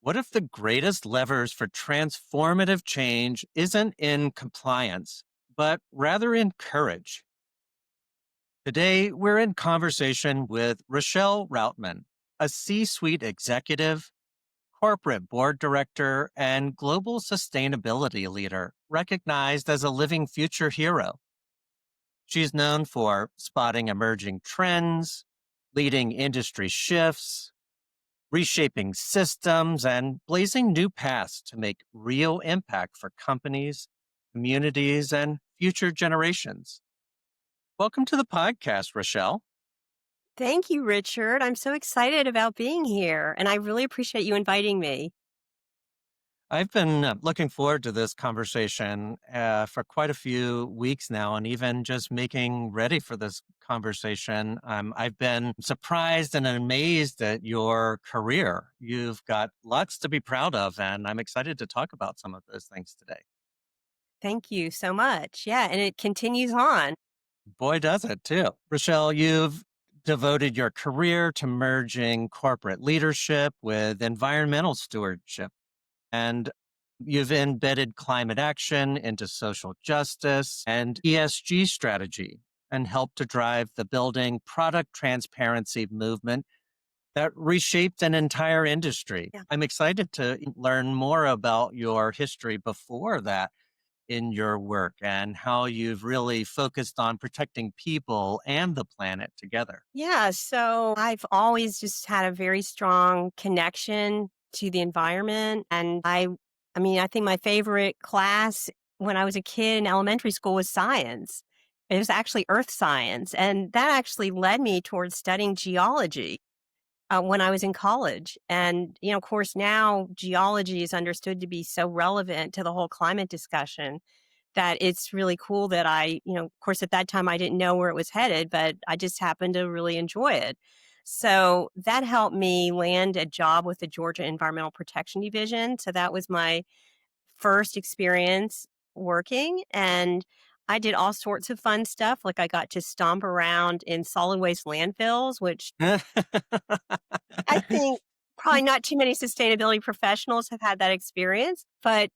What if the greatest levers for transformative change isn't in compliance, but rather in courage? Today, we're in conversation with Rochelle Routman, a C suite executive, corporate board director, and global sustainability leader, recognized as a living future hero. She's known for spotting emerging trends, leading industry shifts, reshaping systems, and blazing new paths to make real impact for companies, communities, and future generations. Welcome to the podcast, Rochelle. Thank you, Richard. I'm so excited about being here, and I really appreciate you inviting me. I've been looking forward to this conversation for quite a few weeks now, and even just making ready for this conversation. I've been surprised and amazed at your career. You've got lots to be proud of, and I'm excited to talk about some of those things today. Thank you so much. Yeah, and it continues on. Boy, does it too. Rochelle, you've devoted your career to merging corporate leadership with environmental stewardship. And you've embedded climate action into social justice and ESG strategy and helped to drive the building product transparency movement that reshaped an entire industry. Yeah. I'm excited to learn more about your history before that in your work and how you've really focused on protecting people and the planet together. Yeah, so I've always just had a very strong connection to the environment and I think my favorite class when I was a kid in elementary school was science. It was actually earth science, and that actually led me towards studying geology. When I was in college. And, of course, now geology is understood to be so relevant to the whole climate discussion that it's really cool that of course, at that time I didn't know where it was headed, but I just happened to really enjoy it. So that helped me land a job with the Georgia Environmental Protection Division. So that was my first experience working. And I did all sorts of fun stuff. Like I got to stomp around in solid waste landfills, which I think probably not too many sustainability professionals have had that experience, but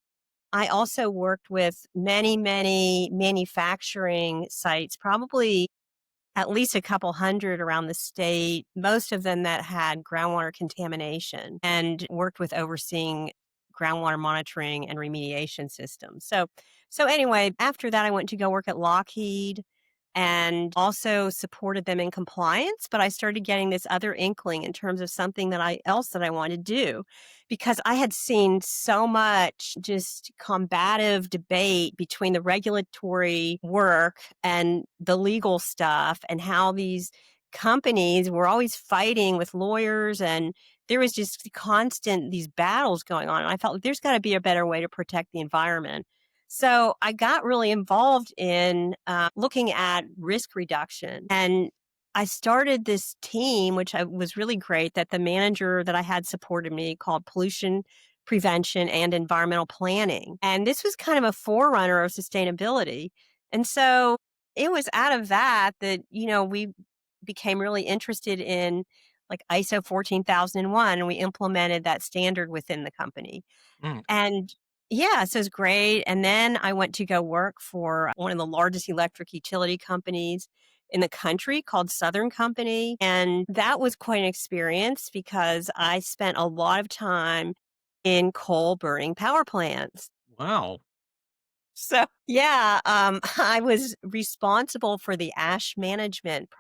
I also worked with many, many manufacturing sites, probably at least a couple hundred around the state, most of them that had groundwater contamination, and worked with overseeing groundwater monitoring and remediation systems. So anyway, after that I went to go work at Lockheed and also supported them in compliance, but I started getting this other inkling in terms of something that I wanted to do because I had seen so much just combative debate between the regulatory work and the legal stuff and how these companies were always fighting with lawyers, and there was just constant these battles going on. And I felt like there's got to be a better way to protect the environment. So I got really involved in looking at risk reduction. And I started this team, which was really great, that the manager that I had supported me called Pollution Prevention and Environmental Planning. And this was kind of a forerunner of sustainability. And so it was out of that, we became really interested in like ISO 14001, and we implemented that standard within the company. Mm. And yeah, so it's great. And then I went to go work for one of the largest electric utility companies in the country called Southern Company. And that was quite an experience because I spent a lot of time in coal burning power plants. Wow. So yeah, I was responsible for the ash management.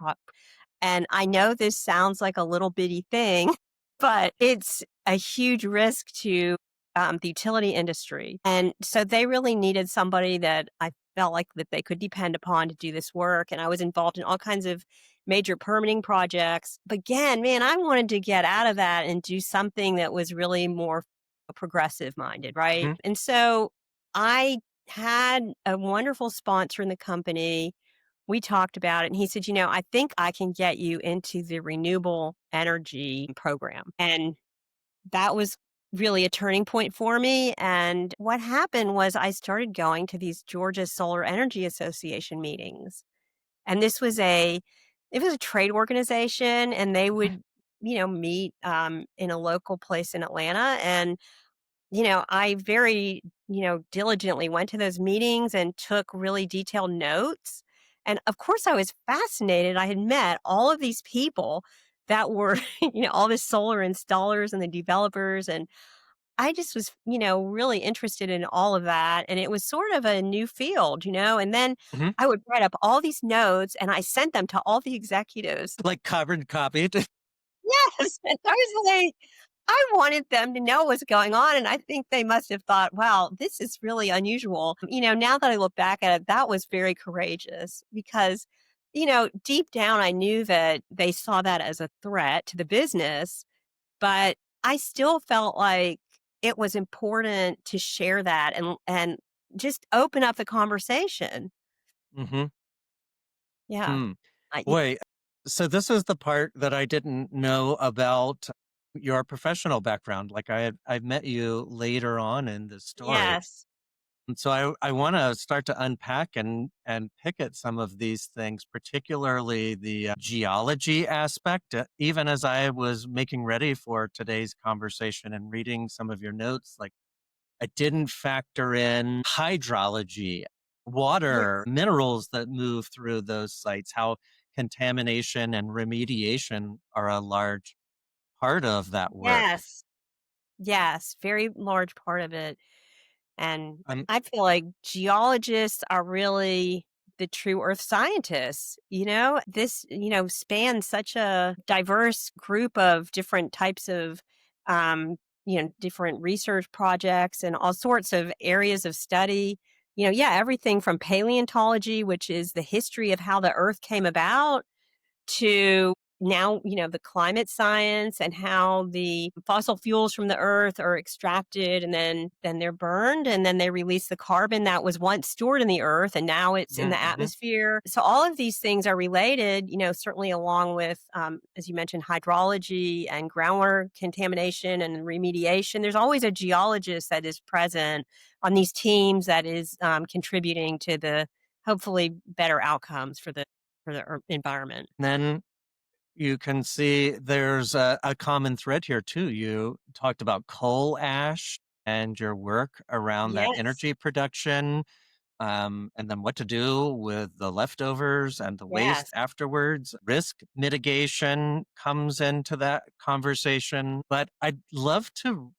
And I know this sounds like a little bitty thing, but it's a huge risk to the utility industry. And so they really needed somebody that I felt like that they could depend upon to do this work. And I was involved in all kinds of major permitting projects. But again, man, I wanted to get out of that and do something that was really more progressive minded, right? Mhm. And so I had a wonderful sponsor in the company. We talked about it and he said, I think I can get you into the renewable energy program. And that was really a turning point for me. And what happened was I started going to these Georgia Solar Energy Association meetings. And it was a trade organization, and they would meet in a local place in Atlanta. And I very, diligently went to those meetings and took really detailed notes. And of course, I was fascinated. I had met all of these people that were, all the solar installers and the developers. And I just was, really interested in all of that. And it was sort of a new field, and then Mhm. I would write up all these notes and I sent them to all the executives. Like carbon copied. Yes. And I was like, I wanted them to know what's going on, and I think they must have thought, "Wow, this is really unusual." Now that I look back at it, that was very courageous because, deep down, I knew that they saw that as a threat to the business, but I still felt like it was important to share that and just open up the conversation. Mhm. Yeah. Hmm. I Boy, so this is the part that I didn't know about your professional background. Like I've met you later on in the story. Yes. And so I want to start to unpack and pick at some of these things, particularly the geology aspect. Even as I was making ready for today's conversation and reading some of your notes, like I didn't factor in hydrology, Yeah. water, minerals that move through those sites, how contamination and remediation are a large part of that work. Yes. Yes, very large part of it. And I'm I feel like geologists are really the true earth scientists. This, spans such a diverse group of different types of, different research projects and all sorts of areas of study. Yeah, everything from paleontology, which is the history of how the earth came about, to now, the climate science and how the fossil fuels from the earth are extracted and then they're burned and then they release the carbon that was once stored in the earth and now it's in the Mhm. atmosphere. So all of these things are related, certainly along with, as you mentioned, hydrology and groundwater contamination and remediation. There's always a geologist that is present on these teams that is contributing to the hopefully better outcomes for the environment. Then you can see there's a common thread here too. You talked about coal ash and your work around that Yes. energy production, and then what to do with the leftovers and the waste Yes. afterwards. Risk mitigation comes into that conversation. But I'd love to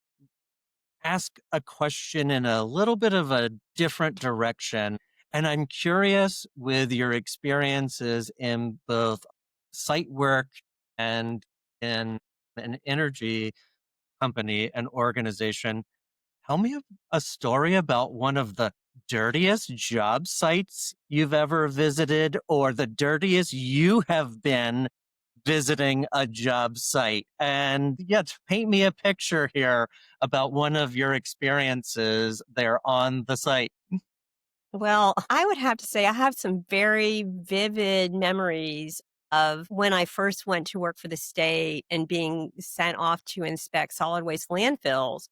ask a question in a little bit of a different direction. And I'm curious with your experiences in both site work and in an energy company and organization. Tell me a story about one of the dirtiest job sites you've ever visited or the dirtiest you have been visiting a job site. And yeah, to paint me a picture here about one of your experiences there on the site. Well, I would have to say I have some very vivid memories of when I first went to work for the state and being sent off to inspect solid waste landfills.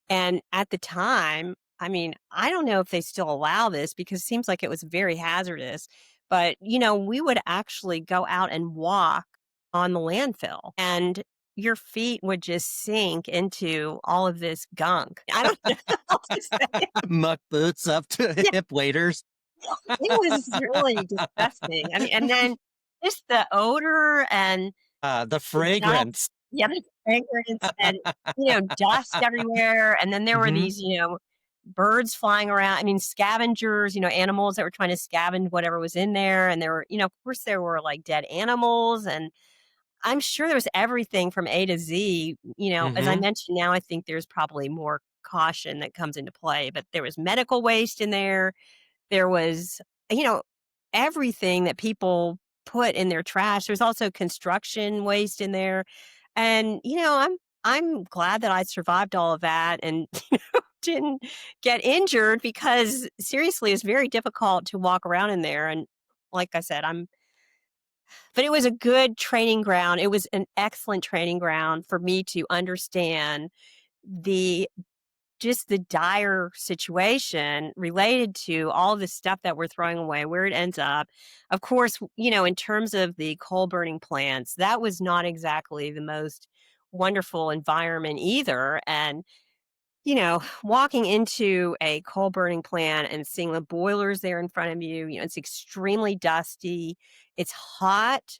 And at the time, I mean, I don't know if they still allow this because it seems like it was very hazardous, but we would actually go out and walk on the landfill and your feet would just sink into all of this gunk. I don't know how to say. Muck boots up to Yeah, hip waders. it was really disgusting. I mean, and then just the odor and The the junk, fragrance. yeah, the fragrance and, dust everywhere, and then there were Hmm. these, birds flying around. I mean, scavengers, animals that were trying to scavenge whatever was in there, and there were, of course, there were, like, dead animals, and I'm sure there was everything from A to Z. As I Hmm. mentioned, now I think there's probably more caution that comes into play, but there was medical waste in there. There was, you know, everything that people put in their trash. There's also construction waste in there. And, I'm glad that I survived all of that and didn't get injured because seriously, it's very difficult to walk around in there. And like I said, but it was a good training ground. It was an excellent training ground for me to understand the just the dire situation related to all the stuff that we're throwing away, where it ends up. Of course, in terms of the coal burning plants, that was not exactly the most wonderful environment either. And, walking into a coal burning plant and seeing the boilers there in front of you, it's extremely dusty, it's hot,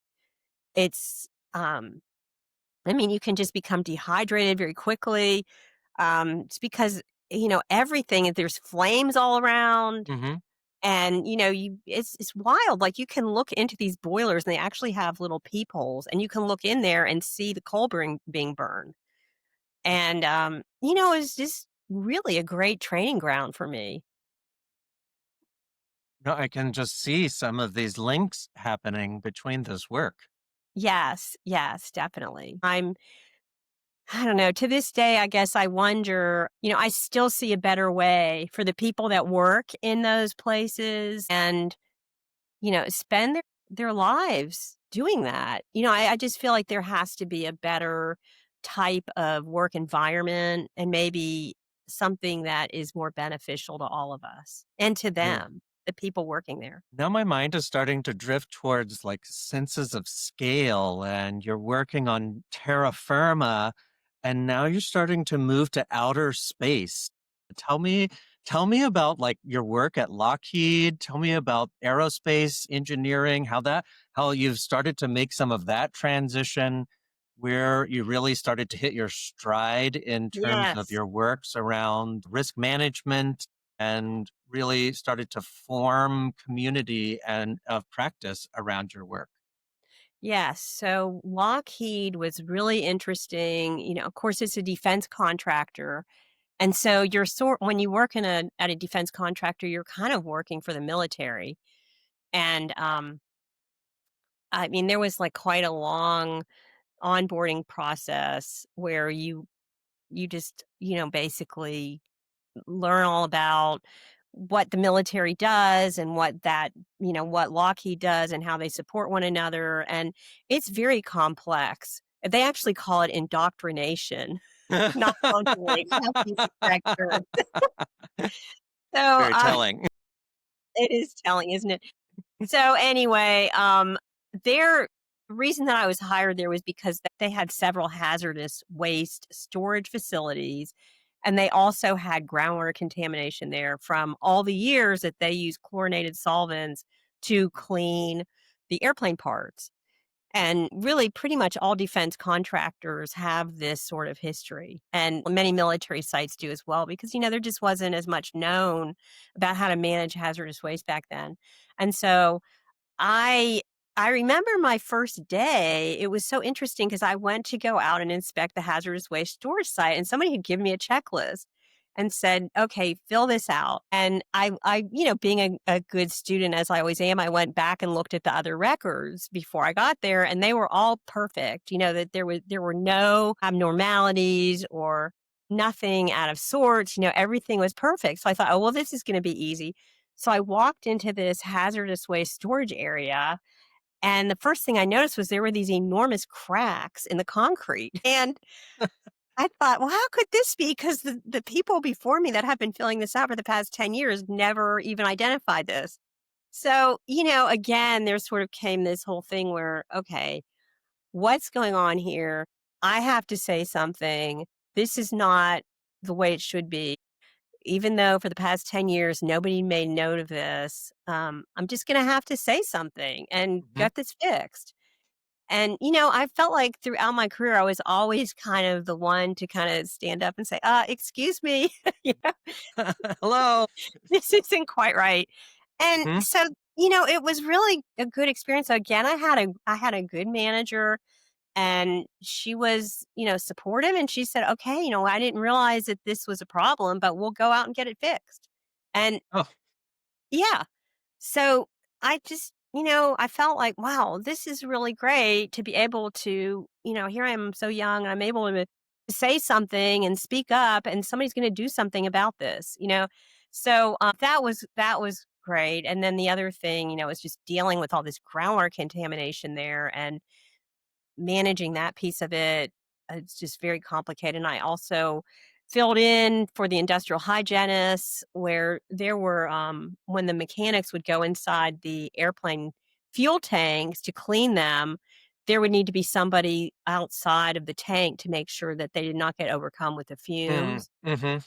it's, you can just become dehydrated very quickly. It's because, everything, there's flames all around Hmm. and, it's wild. Like you can look into these boilers and they actually have little peepholes and you can look in there and see the coal being burned. And, it's just really a great training ground for me. No, I can just see some of these links happening between this work. Yes, yes, definitely. I don't know, to this day, I guess I wonder, I still see a better way for the people that work in those places and, spend their lives doing that. I just feel like there has to be a better type of work environment and maybe something that is more beneficial to all of us and to Yeah. them, the people working there. Now my mind is starting to drift towards like senses of scale, and you're working on terra firma, and now you're starting to move to outer space. Tell me, tell me about like your work at Lockheed. Tell me about aerospace engineering, how you've started to make some of that transition, where you really started to hit your stride in terms of Yes. your works around risk management and really started to form community and of practice around your work. Yes. So Lockheed was really interesting. Of course, it's a defense contractor. And so when you work at a defense contractor, you're kind of working for the military. And there was like quite a long onboarding process where you just, basically learn all about what the military does and what Lockheed does and how they support one another. And it's very complex. They actually call it indoctrination, not functionally. Exactly the correct term. So Very telling. it is telling, isn't it? So anyway, their reason that I was hired there was because they had several hazardous waste storage facilities, and they also had groundwater contamination there from all the years that they used chlorinated solvents to clean the airplane parts. And really, pretty much all defense contractors have this sort of history, and many military sites do as well, because there just wasn't as much known about how to manage hazardous waste back then. And so I I remember my first day, it was so interesting because I went to go out and inspect the hazardous waste storage site, and somebody had given me a checklist and said, "Okay, fill this out." And being a good student as I always am, I went back and looked at the other records before I got there, and they were all perfect. That there were no abnormalities or nothing out of sorts. Everything was perfect. So I thought, "Oh, well, this is gonna be easy." So I walked into this hazardous waste storage area, and the first thing I noticed was there were these enormous cracks in the concrete. And I thought, well, how could this be? Because the people before me that have been filling this out for the past 10 years never even identified this. So, again, there sort of came this whole thing where, okay, what's going on here? I have to say something. This is not the way it should be. Even though for the past 10 years, nobody made note of this, I'm just going to have to say something and Mhm. get this fixed. And, I felt like throughout my career, I was always kind of the one to kind of stand up and say, excuse me, you know, Hello. this isn't quite right. And Mhm. so, it was really a good experience. So again, I had a good manager and she was, supportive and she said, okay, I didn't realize that this was a problem, but we'll go out and get it fixed. And Oh, yeah, so I just, I felt like, wow, this is really great to be able to, here I am so young and I'm able to say something and speak up and somebody's going to do something about this. So that was great. And then the other thing, is just dealing with all this groundwater contamination there and managing that piece of it. It's just very complicated. And I also filled in for the industrial hygienists, where there were, when the mechanics would go inside the airplane fuel tanks to clean them, there would need to be somebody outside of the tank to make sure that they did not get overcome with the Mm, fumes mhm.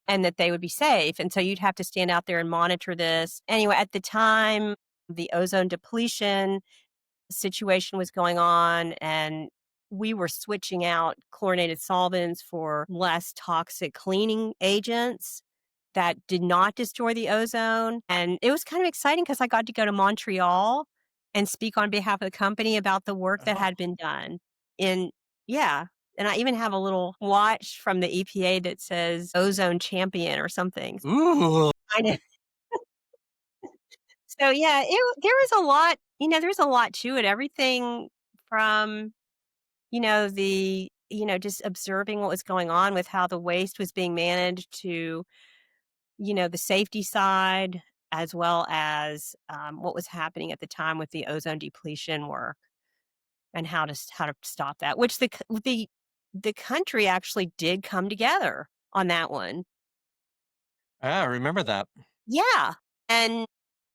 and that they would be safe. And so you'd have to stand out there and monitor this. Anyway, at the time, the ozone depletion situation was going on, and we were switching out chlorinated solvents for less toxic cleaning agents that did not destroy the ozone. And it was kind of exciting because I got to go to Montreal and speak on behalf of the company about the work that Oh. had been done. In yeah. And I even have a little watch from the EPA that says ozone champion or something. Ooh. I know. So yeah, there was a lot, there's a lot to it. Everything from, just observing what was going on with how the waste was being managed to, the safety side, as well as what was happening at the time with the ozone depletion work and how to stop that, which the country actually did come together on that one. Ah, I remember that. Yeah, and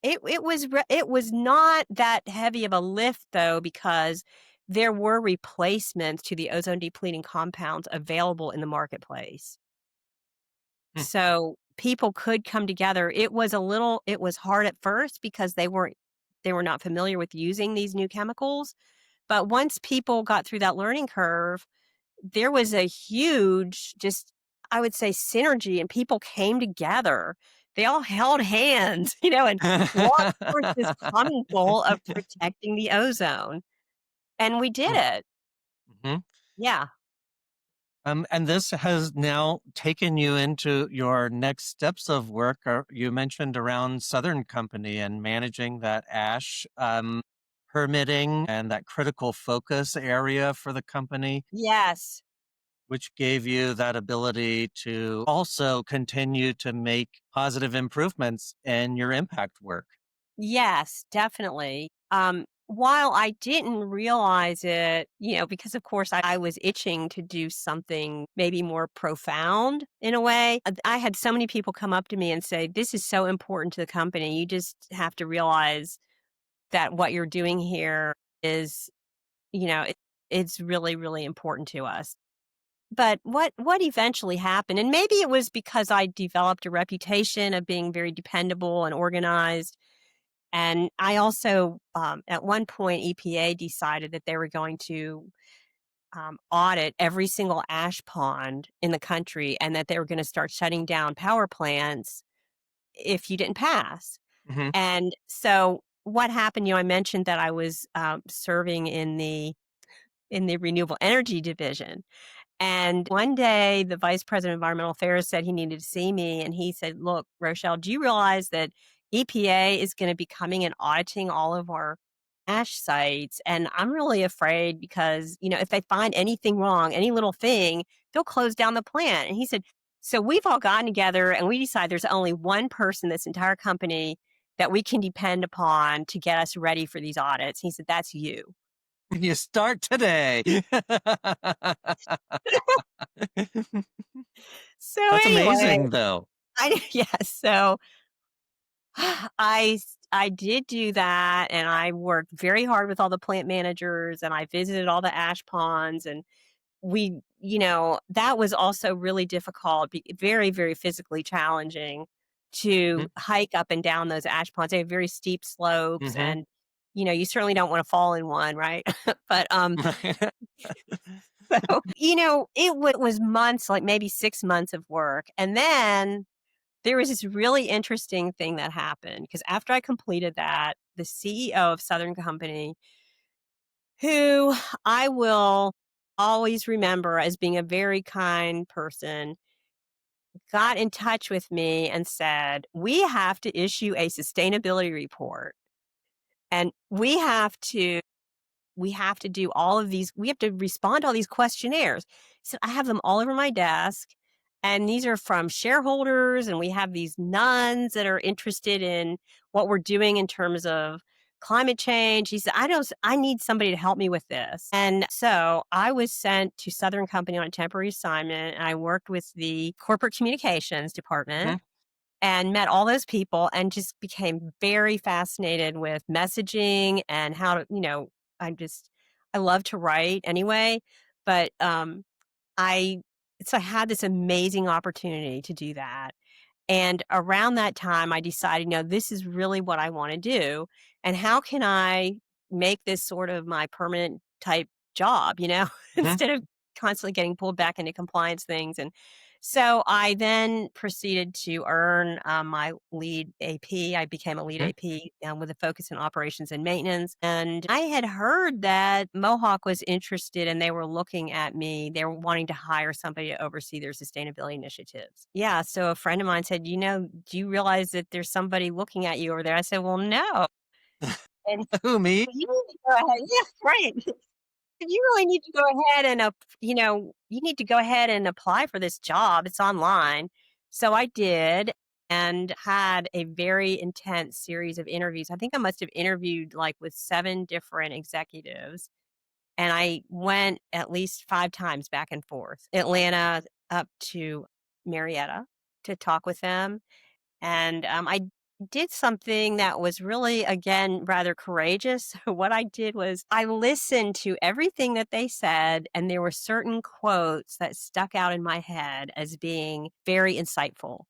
it was not that heavy of a lift, though, because there were replacements to the ozone depleting compounds available in the marketplace. Hmm. So, people could come together. It was hard at first because they were not familiar with using these new chemicals, but once people got through that learning curve, there was a huge, just, I would say, synergy, and people came together. They all held hands, and walked towards this common goal of protecting the ozone, and we did Hmm. it. Mhm. Yeah. And this has now taken you into your next steps of work. You mentioned around Southern Company and managing that ash permitting and that critical focus area for the company, Yes. which gave you that ability to also continue to make positive improvements in your impact work. Yes, definitely. While I didn't realize it, because of course I was itching to do something maybe more profound in a way. I had so many people come up to me and say, "This is so important to the company. You just have to realize that what you're doing here is, it's really, really important to us." But what eventually happened, and maybe it was because I developed a reputation of being very dependable and organized, and I also, at one point, EPA decided that they were going to audit every single ash pond in the country and that they were going to start shutting down power plants if you didn't pass. Hmm. And so what happened, I mentioned that I was serving in the renewable energy division. And one day, the vice president of environmental affairs said he needed to see me. And he said, "Look, Rochelle, do you realize that EPA is going to be coming and auditing all of our ash sites? And I'm really afraid because, if they find anything wrong, any little thing, they'll close down the plant." And he said, "So we've all gotten together and we decided there's only one person, this entire company, that we can depend upon to get us ready for these audits." He said, "That's you." You start today. So That's anyway, amazing, though. yes. So I did do that, and I worked very hard with all the plant managers, and I visited all the ash ponds, and that was also really difficult, very, very physically challenging to Mhm. hike up and down those ash ponds. They have very steep slopes, Mhm. and you certainly don't want to fall in one, right? But so was months, like maybe 6 months of work, and then there was this really interesting thing that happened because after I completed that, the CEO of Southern Company, who I will always remember as being a very kind person, got in touch with me and said, "We have to issue a sustainability report and we have to do all of these, we have to respond to all these questionnaires." So I have them all over my desk. And these are from shareholders, and we have these nuns that are interested in what we're doing in terms of climate change. He said, I need somebody to help me with this. And so I was sent to Southern Company on a temporary assignment. And I worked with the corporate communications department Mhm. and met all those people and just became very fascinated with messaging and how to, I'm just, I love to write anyway. But I, so I had this amazing opportunity to do that. And around that time, I decided, this is really what I want to do. And how can I make this sort of my permanent type job, Mhm. instead of constantly getting pulled back into compliance things. And so I then proceeded to earn my lead AP. I became a lead Mhm. AP with a focus in operations and maintenance. And I had heard that Mohawk was interested and they were looking at me. They were wanting to hire somebody to oversee their sustainability initiatives. Yeah. So a friend of mine said, do you realize that there's somebody looking at you over there? I said, well, no. And Who, me? you need to go ahead. Yeah, right. You really need to go ahead and, you need to go ahead and apply for this job. It's online. So I did and had a very intense series of interviews. I think I must have interviewed like with 7 different executives. And I went at least 5 times back and forth, Atlanta up to Marietta to talk with them. And I did something that was really, again, rather courageous. What I did was I listened to everything that they said, and there were certain quotes that stuck out in my head as being very insightful.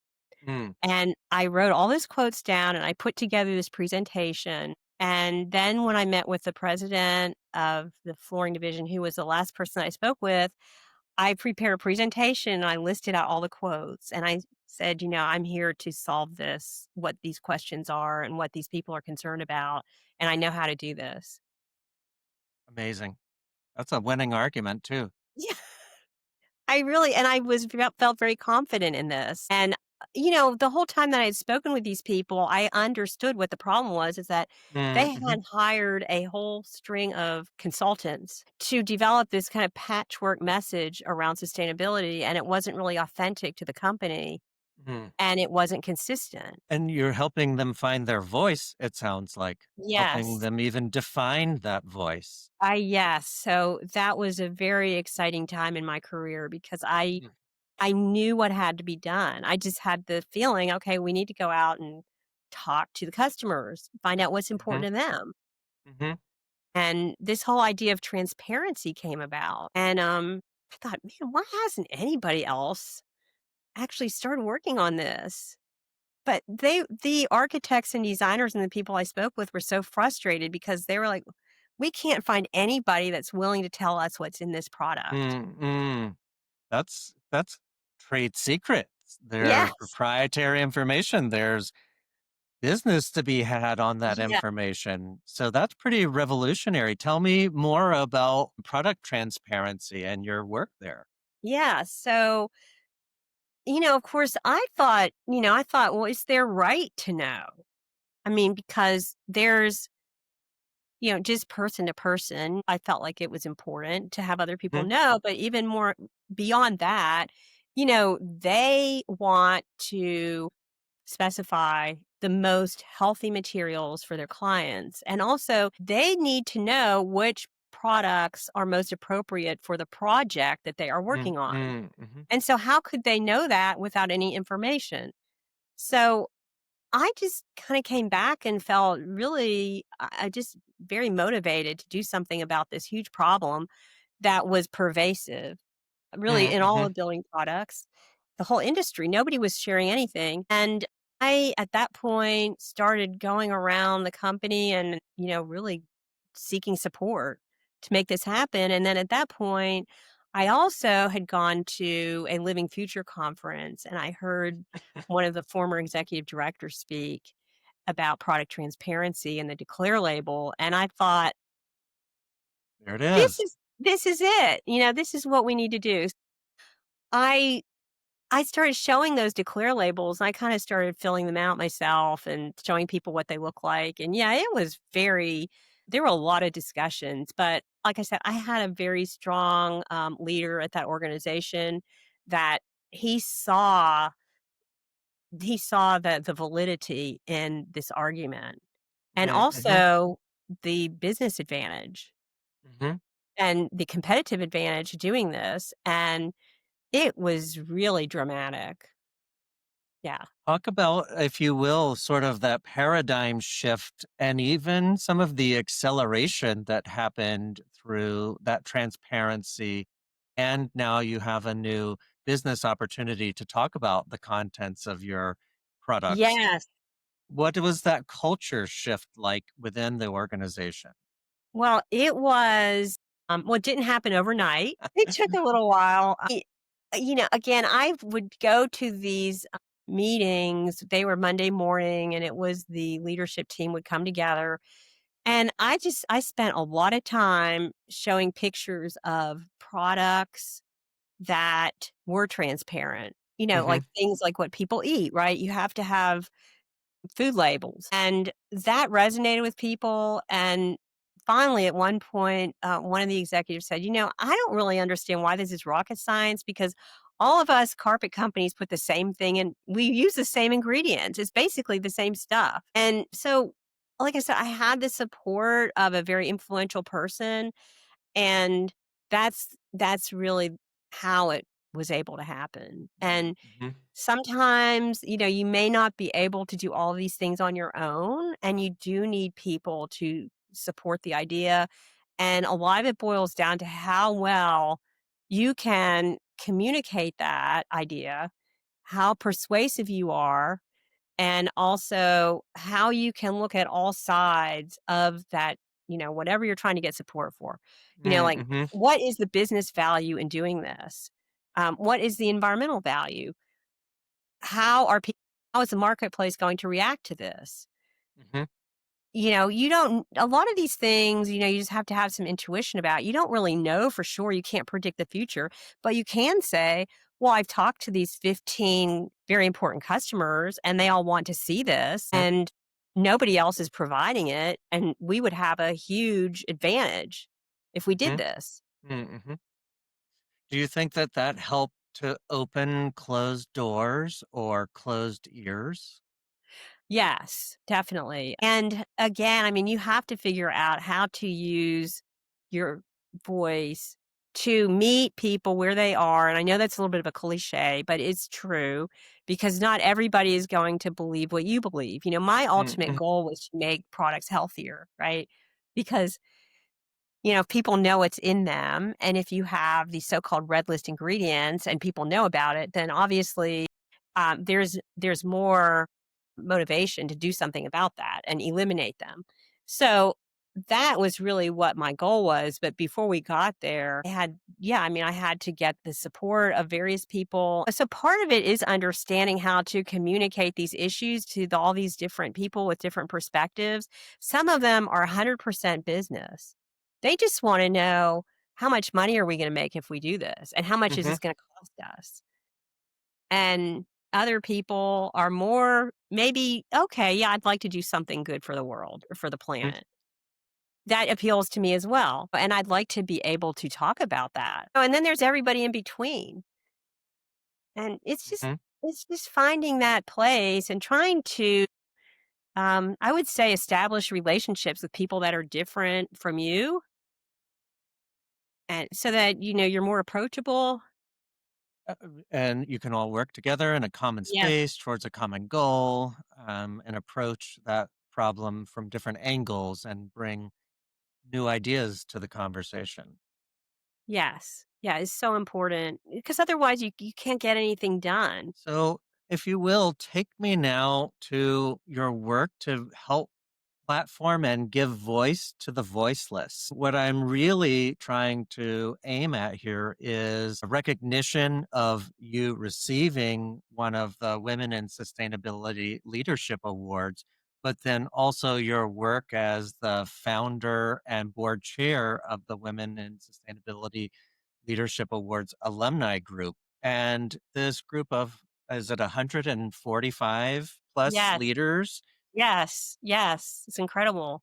Mm. And I wrote all those quotes down and I put together this presentation. And then when I met with the president of the flooring division, who was the last person I spoke with, I prepared a presentation and I listed out all the quotes and I said, I'm here to solve this, what these questions are and what these people are concerned about. And I know how to do this. Amazing. That's a winning argument too. Yeah. And I felt very confident in this. And, the whole time that I had spoken with these people, I understood what the problem was is that they Mhm. had hired a whole string of consultants to develop this kind of patchwork message around sustainability. And it wasn't really authentic to the company Mhm. and it wasn't consistent. And you're helping them find their voice, it sounds like, helping Yes. them even define that voice. Yes. So that was a very exciting time in my career because I Mm. I knew what had to be done. I just had the feeling, okay, we need to go out and talk to the customers, find out what's important Mhm. to them. Mhm. And this whole idea of transparency came about. And I thought, man, why hasn't anybody else actually started working on this? But the architects and designers and the people I spoke with were so frustrated because they were like, we can't find anybody that's willing to tell us what's in this product. Mm, mm. That's trade secrets. They're Yes. proprietary information. There's business to be had on that Yeah. information. So that's pretty revolutionary. Tell me more about product transparency and your work there. Yeah. So, of course, I thought, well, it's their right to know. I mean, because there's, just person to person, I felt like it was important to have other people Mhm. know. But even more beyond that, they want to specify the most healthy materials for their clients. And also, they need to know which products are most appropriate for the project that they are Mm, working on. mm, mhm. And so, how could they know that without any information? So, I just kind of came back and felt really, I just very motivated to do something about this huge problem that was pervasive, really Mm, in all mhm. of building products, the whole industry. Nobody was sharing anything. And I, at that point, started going around the company and, really seeking support to make this happen. And then at that point, I also had gone to a Living Future conference and I heard one of the former executive directors speak about product transparency and the declare label. And I thought, There it is. this is it. This is what we need to do. I I started showing those declare labels, and I kinda started filling them out myself and showing people what they look like, and yeah, it was very there were a lot of discussions, but like I said, I had a very strong, leader at that organization that he saw he saw the validity in this argument, and Mm-hmm. also the business advantage Hmm. and the competitive advantage doing this. And it was really dramatic. Yeah. Talk about, if you will, sort of that paradigm shift and even some of the acceleration that happened through that transparency. And now you have a new business opportunity to talk about the contents of your products. Yes. What was that culture shift like within the organization? Well, it was, well, it didn't happen overnight. It took a little while. Again, I would go to these meetings. They were Monday morning, and it was the leadership team would come together. And I spent a lot of time showing pictures of products that were transparent, Hmm. like things like what people eat, right? You have to have food labels. And that resonated with people. And finally, at one point, one of the executives said, I don't really understand why this is rocket science because all of us carpet companies put the same thing in. We use the same ingredients. It's basically the same stuff. And so, like I said, I had the support of a very influential person. And that's really how it was able to happen. And Hmm. sometimes, you may not be able to do all of these things on your own, and you do need people to support the idea. And a lot of it boils down to how well you can communicate that idea, how persuasive you are, and also how you can look at all sides of that, whatever you're trying to get support for. Like Hmm. what is the business value in doing this? What is the environmental value? How are people how is the marketplace going to react to this? Hmm. You don't a lot of these things, you just have to have some intuition about. You don't really know for sure. You can't predict the future, but you can say, well, I've talked to these 15 very important customers and they all want to see this and nobody else is providing it. And we would have a huge advantage if we did Hmm. this. Hmm. Do you think that that helped to open closed doors or closed ears? Yes, definitely. And again, I mean, you have to figure out how to use your voice to meet people where they are. And I know that's a little bit of a cliche, but it's true because not everybody is going to believe what you believe. My ultimate Mhm, goal was to make products healthier, right? Because if people know what's in them, and if you have these so-called red list ingredients and people know about it, then obviously there's more motivation to do something about that and eliminate them. So that was really what my goal was. But before we got there, I had to get the support of various people. So part of it is understanding how to communicate these issues to all these different people with different perspectives. Some of them are 100% business. They just want to know how much money are we going to make if we do this and how much is mhm, this going to cost us? And other people are more maybe, okay, yeah, I'd like to do something good for the world or for the mhm, planet. That appeals to me as well. And I'd like to be able to talk about that. Oh, and then there's everybody in between. And mhm. it's just finding that place and trying to I would say establish relationships with people that are different from you and so that you're more approachable. And you can all work together in a common Yes. space towards a common goal, and approach that problem from different angles and bring new ideas to the conversation. Yes. Yeah, it's so important because otherwise you can't get anything done. So, if you will, take me now to your work to help platform and give voice to the voiceless. What I'm really trying to aim at here is a recognition of you receiving one of the Women in Sustainability Leadership Awards, but then also your work as the founder and board chair of the Women in Sustainability Leadership Awards alumni group. And this group of, is it 145 plus Yes. leaders? Yes. Yes. It's incredible.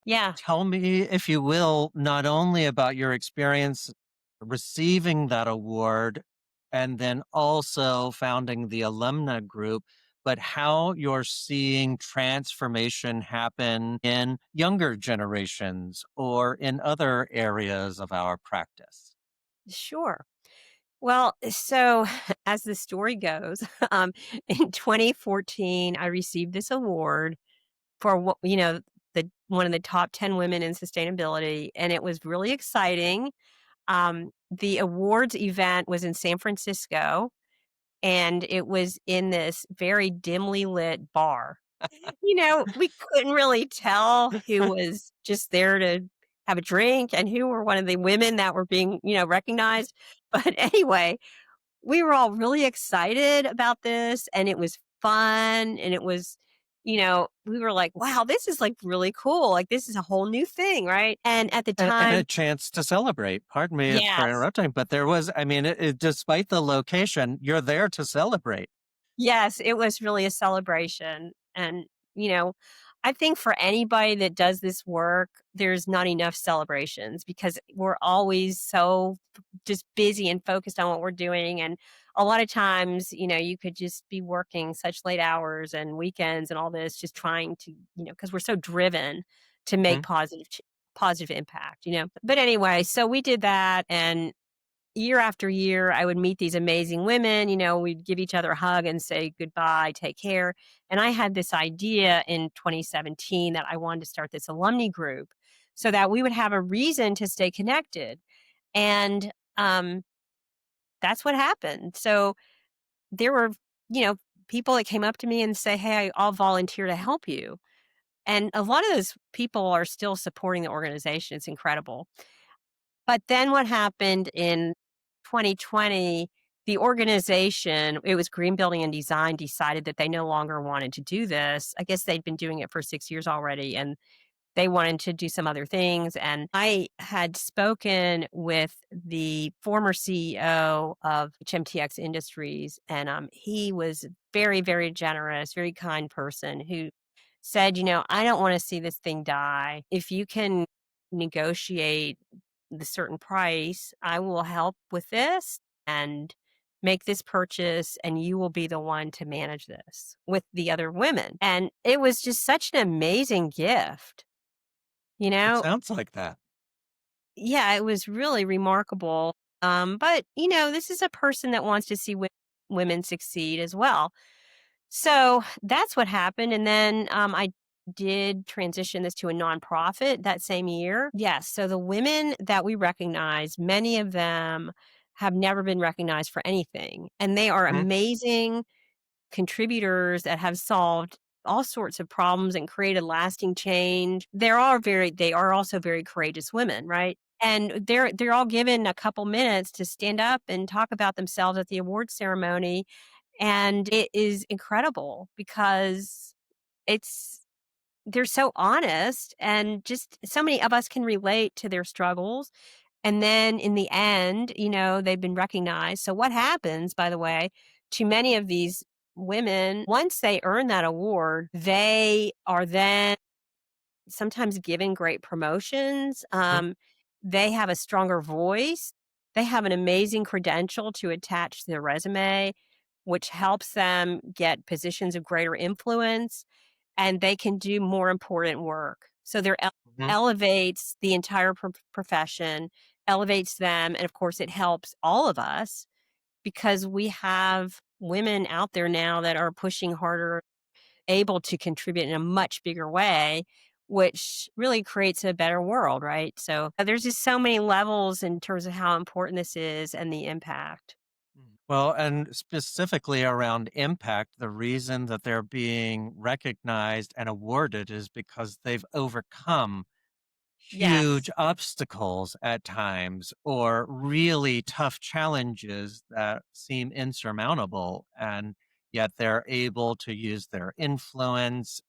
Yeah. Tell me, if you will, not only about your experience receiving that award and then also founding the alumna group, but how you're seeing transformation happen in younger generations or in other areas of our practice. Sure. Well, so as the story goes, in 2014, I received this award for what, the one of the top 10 women in sustainability, and it was really exciting. The awards event was in San Francisco, and it was in this very dimly lit bar. We couldn't really tell who was just there to have a drink and who were one of the women that were being, recognized. But anyway, we were all really excited about this, and it was fun, and it was, we were like, wow, this is like really cool. Like, this is a whole new thing, right? And at the And a time, chance to celebrate. Pardon me for yes. interrupting, but there was, I mean, despite the location, you're there to celebrate. Yes, it was really a celebration, and, you know, I think for anybody that does this work, there's not enough celebrations because we're always so just busy and focused on what we're doing, and a lot of times, you could just be working such late hours and weekends and all this just trying to, because 'cause we're so driven to make Mhm. positive impact, But anyway, so we did that, and year after year, I would meet these amazing women. We'd give each other a hug and say goodbye, take care. And I had this idea in 2017 that I wanted to start this alumni group so that we would have a reason to stay connected. And that's what happened. So there were, you know, people that came up to me and say, "Hey, I'll volunteer to help you." And a lot of those people are still supporting the organization. It's incredible. But then what happened in 2020, the organization, it was Green Building and Design, decided that they no longer wanted to do this. I guess they'd been doing it for 6 years already, and they wanted to do some other things, and I had spoken with the former CEO of HMTX Industries, and, he was very, very generous, very kind person who said, "I don't wanna see this thing die. If you can negotiate the certain price, I will help with this and make this purchase, and you will be the one to manage this with the other women." And it was just such an amazing gift, you It know? sounds like that. Yeah, it was really remarkable. But, this is a person that wants to see women succeed as well. So that's what happened. And then I did transition this to a nonprofit that same year. Yes. So the women that we recognize, many of them have never been recognized for anything. And they are Mhm, amazing contributors that have solved all sorts of problems and created lasting change. They are also very courageous women, right? And they're all given a couple minutes to stand up and talk about themselves at the award ceremony, and it is incredible because it's they're so honest, and just so many of us can relate to their struggles. And then in the end, they've been recognized. So what happens, by the way, to many of these women, once they earn that award, they are then sometimes given great promotions. mhm, They have a stronger voice. They have an amazing credential to attach to their resume, which helps them get positions of greater influence, and they can do more important work. So there mhm. elevates the entire profession, elevates them, and of course, it helps all of us because we have women out there now that are pushing harder, able to contribute in a much bigger way, which really creates a better world, right? So there's just so many levels in terms of how important this is and the impact. Well, and specifically around impact, the reason that they're being recognized and awarded is because they've overcome Yes. huge obstacles at times or really tough challenges that seem insurmountable. And yet they're able to use their influence.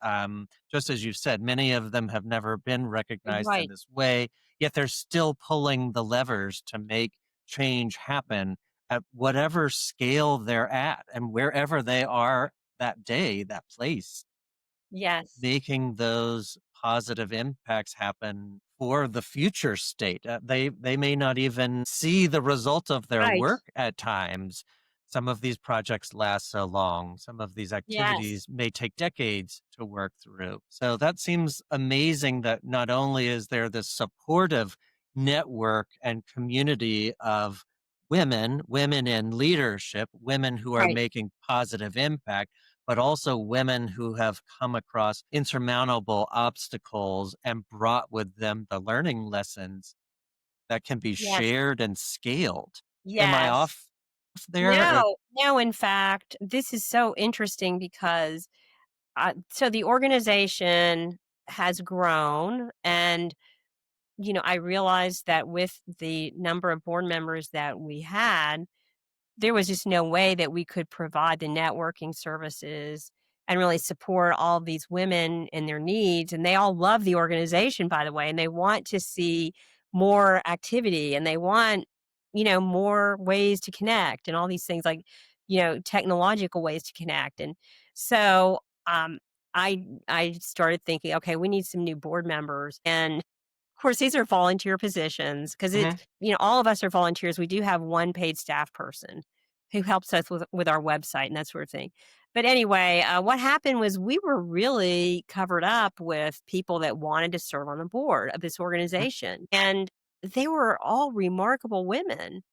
Just as you said, many of them have never been recognized in Right. this way, yet they're still pulling the levers to make change happen at whatever scale they're at and wherever they are that day, that place, Yes. making those positive impacts happen for the future state. They may not even see the result of their Right. work at times. some of these projects last so long. Some of these Yes. activities may take decades to work through. So that seems amazing that not only is there this supportive network and community of women in leadership, women who are Right. making positive impact, but also women who have come across insurmountable obstacles and brought with them the learning lessons that can be Yes. shared and scaled. Am I Yes. off there? Or No, no, in fact, this is so interesting because so the organization has grown and I realized that with the number of board members that we had, there was just no way that we could provide the networking services and really support all of these women and their needs. And they all love the organization, by the way, and they want to see more activity and they want, more ways to connect and all these things like, technological ways to connect. And so I started thinking, okay, we need some new board members. And of course, these are volunteer positions because Mhm, all of us are volunteers. We do have one paid staff person who helps us with our website and that sort of thing. But anyway, what happened was we were really covered up with people that wanted to serve on the board of this mhm, organization. And they were all remarkable women.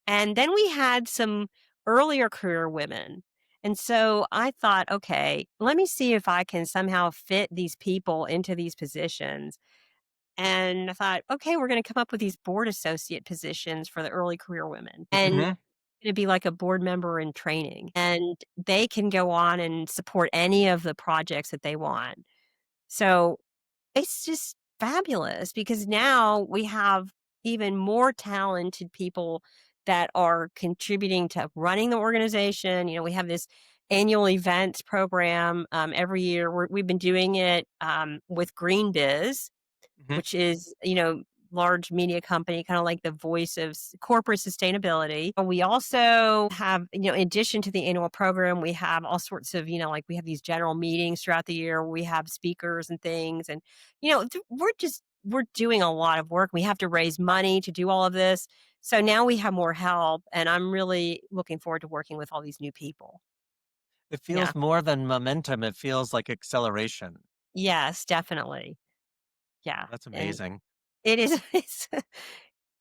And then we had some earlier career women. And so I thought, okay, let me see if I can somehow fit these people into these positions and I thought, okay, we're going to come up with these board associate positions for the early career women. And mhm. it'd be like a board member in training. And they can go on and support any of the projects that they want. So it's just fabulous because now we have even more talented people that are contributing to running the organization. We have this annual events program every year. We've been doing it with Green Biz, Mhm. which is, large media company, kind of like the voice of corporate sustainability. We also have, in addition to the annual program, we have all sorts of, like we have these general meetings throughout the year. We have speakers and things. And, we're doing a lot of work. We have to raise money to do all of this. So now we have more help. And I'm really looking forward to working with all these new people. It Yeah. feels more than momentum, it feels like acceleration. Yes, definitely. Yeah. That's And amazing. it is,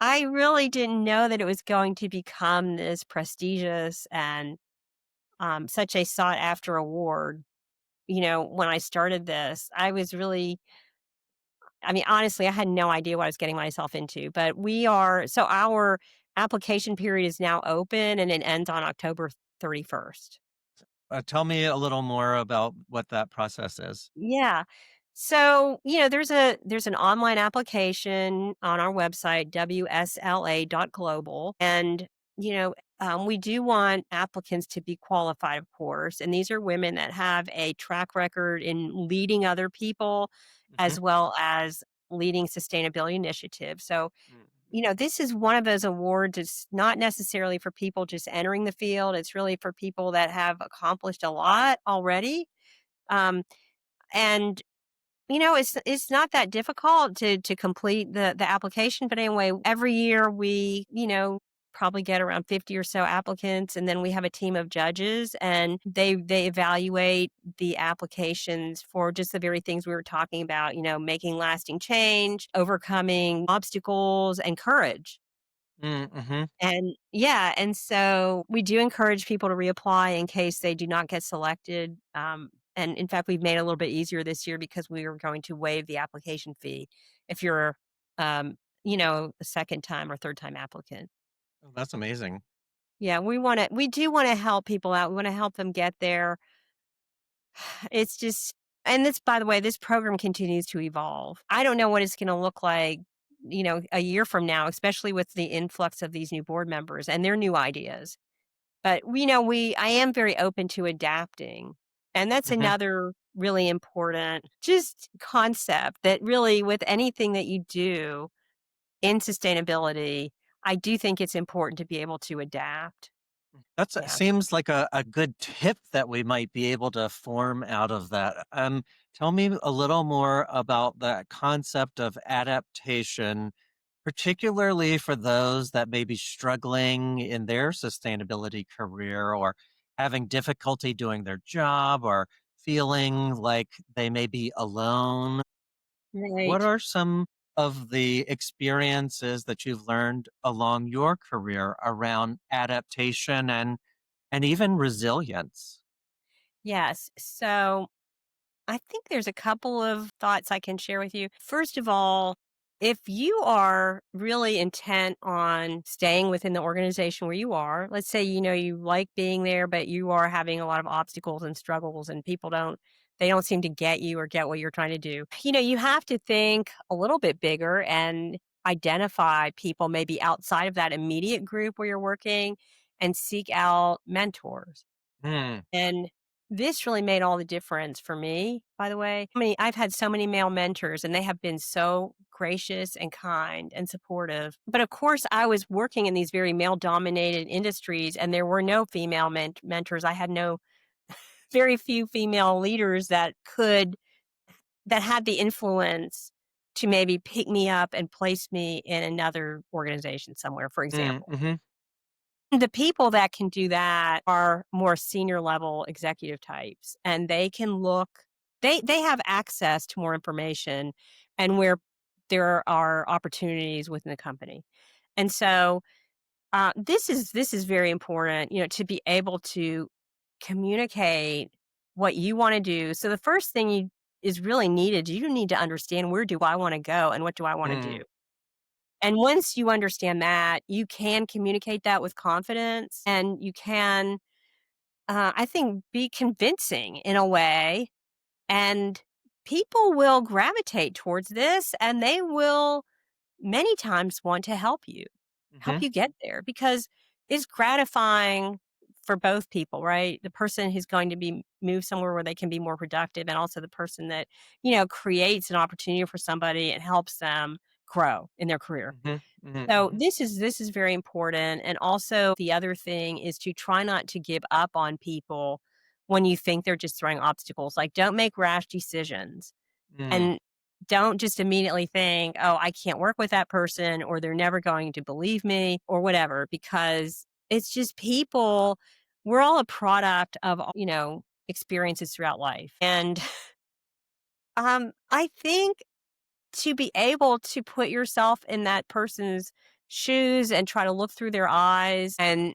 I really didn't know that it was going to become this prestigious and, such a sought after award. When I started this, I was really I mean, honestly, I had no idea what I was getting myself into, but our application period is now open and it ends on October 31st. Tell me a little more about what that process is. Yeah. So, there's an online application on our website, wsla.global. And, we do want applicants to be qualified, of course. And these are women that have a track record in leading other people Mhm, as well as leading sustainability initiatives. So, mhm. this is one of those awards. It's not necessarily for people just entering the field. It's really for people that have accomplished a lot already. Um, and it's not that difficult to complete the application, but anyway, every year we, probably get around 50 or so applicants, and then we have a team of judges, and they evaluate the applications for just the very things we were talking about, making lasting change, overcoming obstacles, and courage. Mm, mhm. And yeah, and so we do encourage people to reapply in case they do not get selected. And in fact, we've made it a little bit easier this year because we are going to waive the application fee if you're, a second time or third time applicant. Oh, that's amazing. Yeah, we do want to help people out. We want to help them get there. It's just, and this, by the way, this program continues to evolve. I don't know what it's going to look like, a year from now, especially with the influx of these new board members and their new ideas. But I am very open to adapting. And that's Mhm. another really important just concept that really with anything that you do in sustainability, I do think it's important to be able to adapt. That's Yeah. seems like a good tip that we might be able to form out of that. Tell me a little more about that concept of adaptation particularly for those that may be struggling in their sustainability career or having difficulty doing their job or feeling like they may be alone? What Right. are some of the experiences that you've learned along your career around adaptation and even resilience? Yes. So I think there's a couple of thoughts I can share with you. First of all, if you are really intent on staying within the organization where you are, let's say you like being there, but you are having a lot of obstacles and struggles, and people don't seem to get you or get what you're trying to do. You have to think a little bit bigger and identify people maybe outside of that immediate group where you're working and seek out mentors. Mm, And this really made all the difference for me, by the way. I've had so many male mentors and they have been so gracious and kind and supportive. But of course, I was working in these very male dominated industries and there were no female mentors. I had no very few female leaders that had the influence to maybe pick me up and place me in another organization somewhere, for mm, example. mhm, The people that can do that are more senior level executive types, and they can look they have access to more information and where there are opportunities within the company. And so, this is very important, to be able to communicate what you wanna do. So the first thing you is really needed, you need to understand where do I wanna go and what do I wanna do? mm, And once you understand that, you can communicate that with confidence and you can, I think, be convincing in a way. And people will gravitate towards this and they will many times want to help mhm, you get there because it's gratifying for both people, right? The person who's going to be moved somewhere where they can be more productive and also the person that, creates an opportunity for somebody and helps them grow in their career. mhm, mhm, So mhm, this is very important, and also the other thing is to try not to give up on people when you think they're just throwing obstacles. Like, don't make rash decisions, mm, and don't just immediately think, "Oh, I can't work with that person," or "They're never going to believe me," or whatever, because it's just people. We're all a product of, experiences throughout life, and, I think to be able to put yourself in that person's shoes and try to look through their eyes and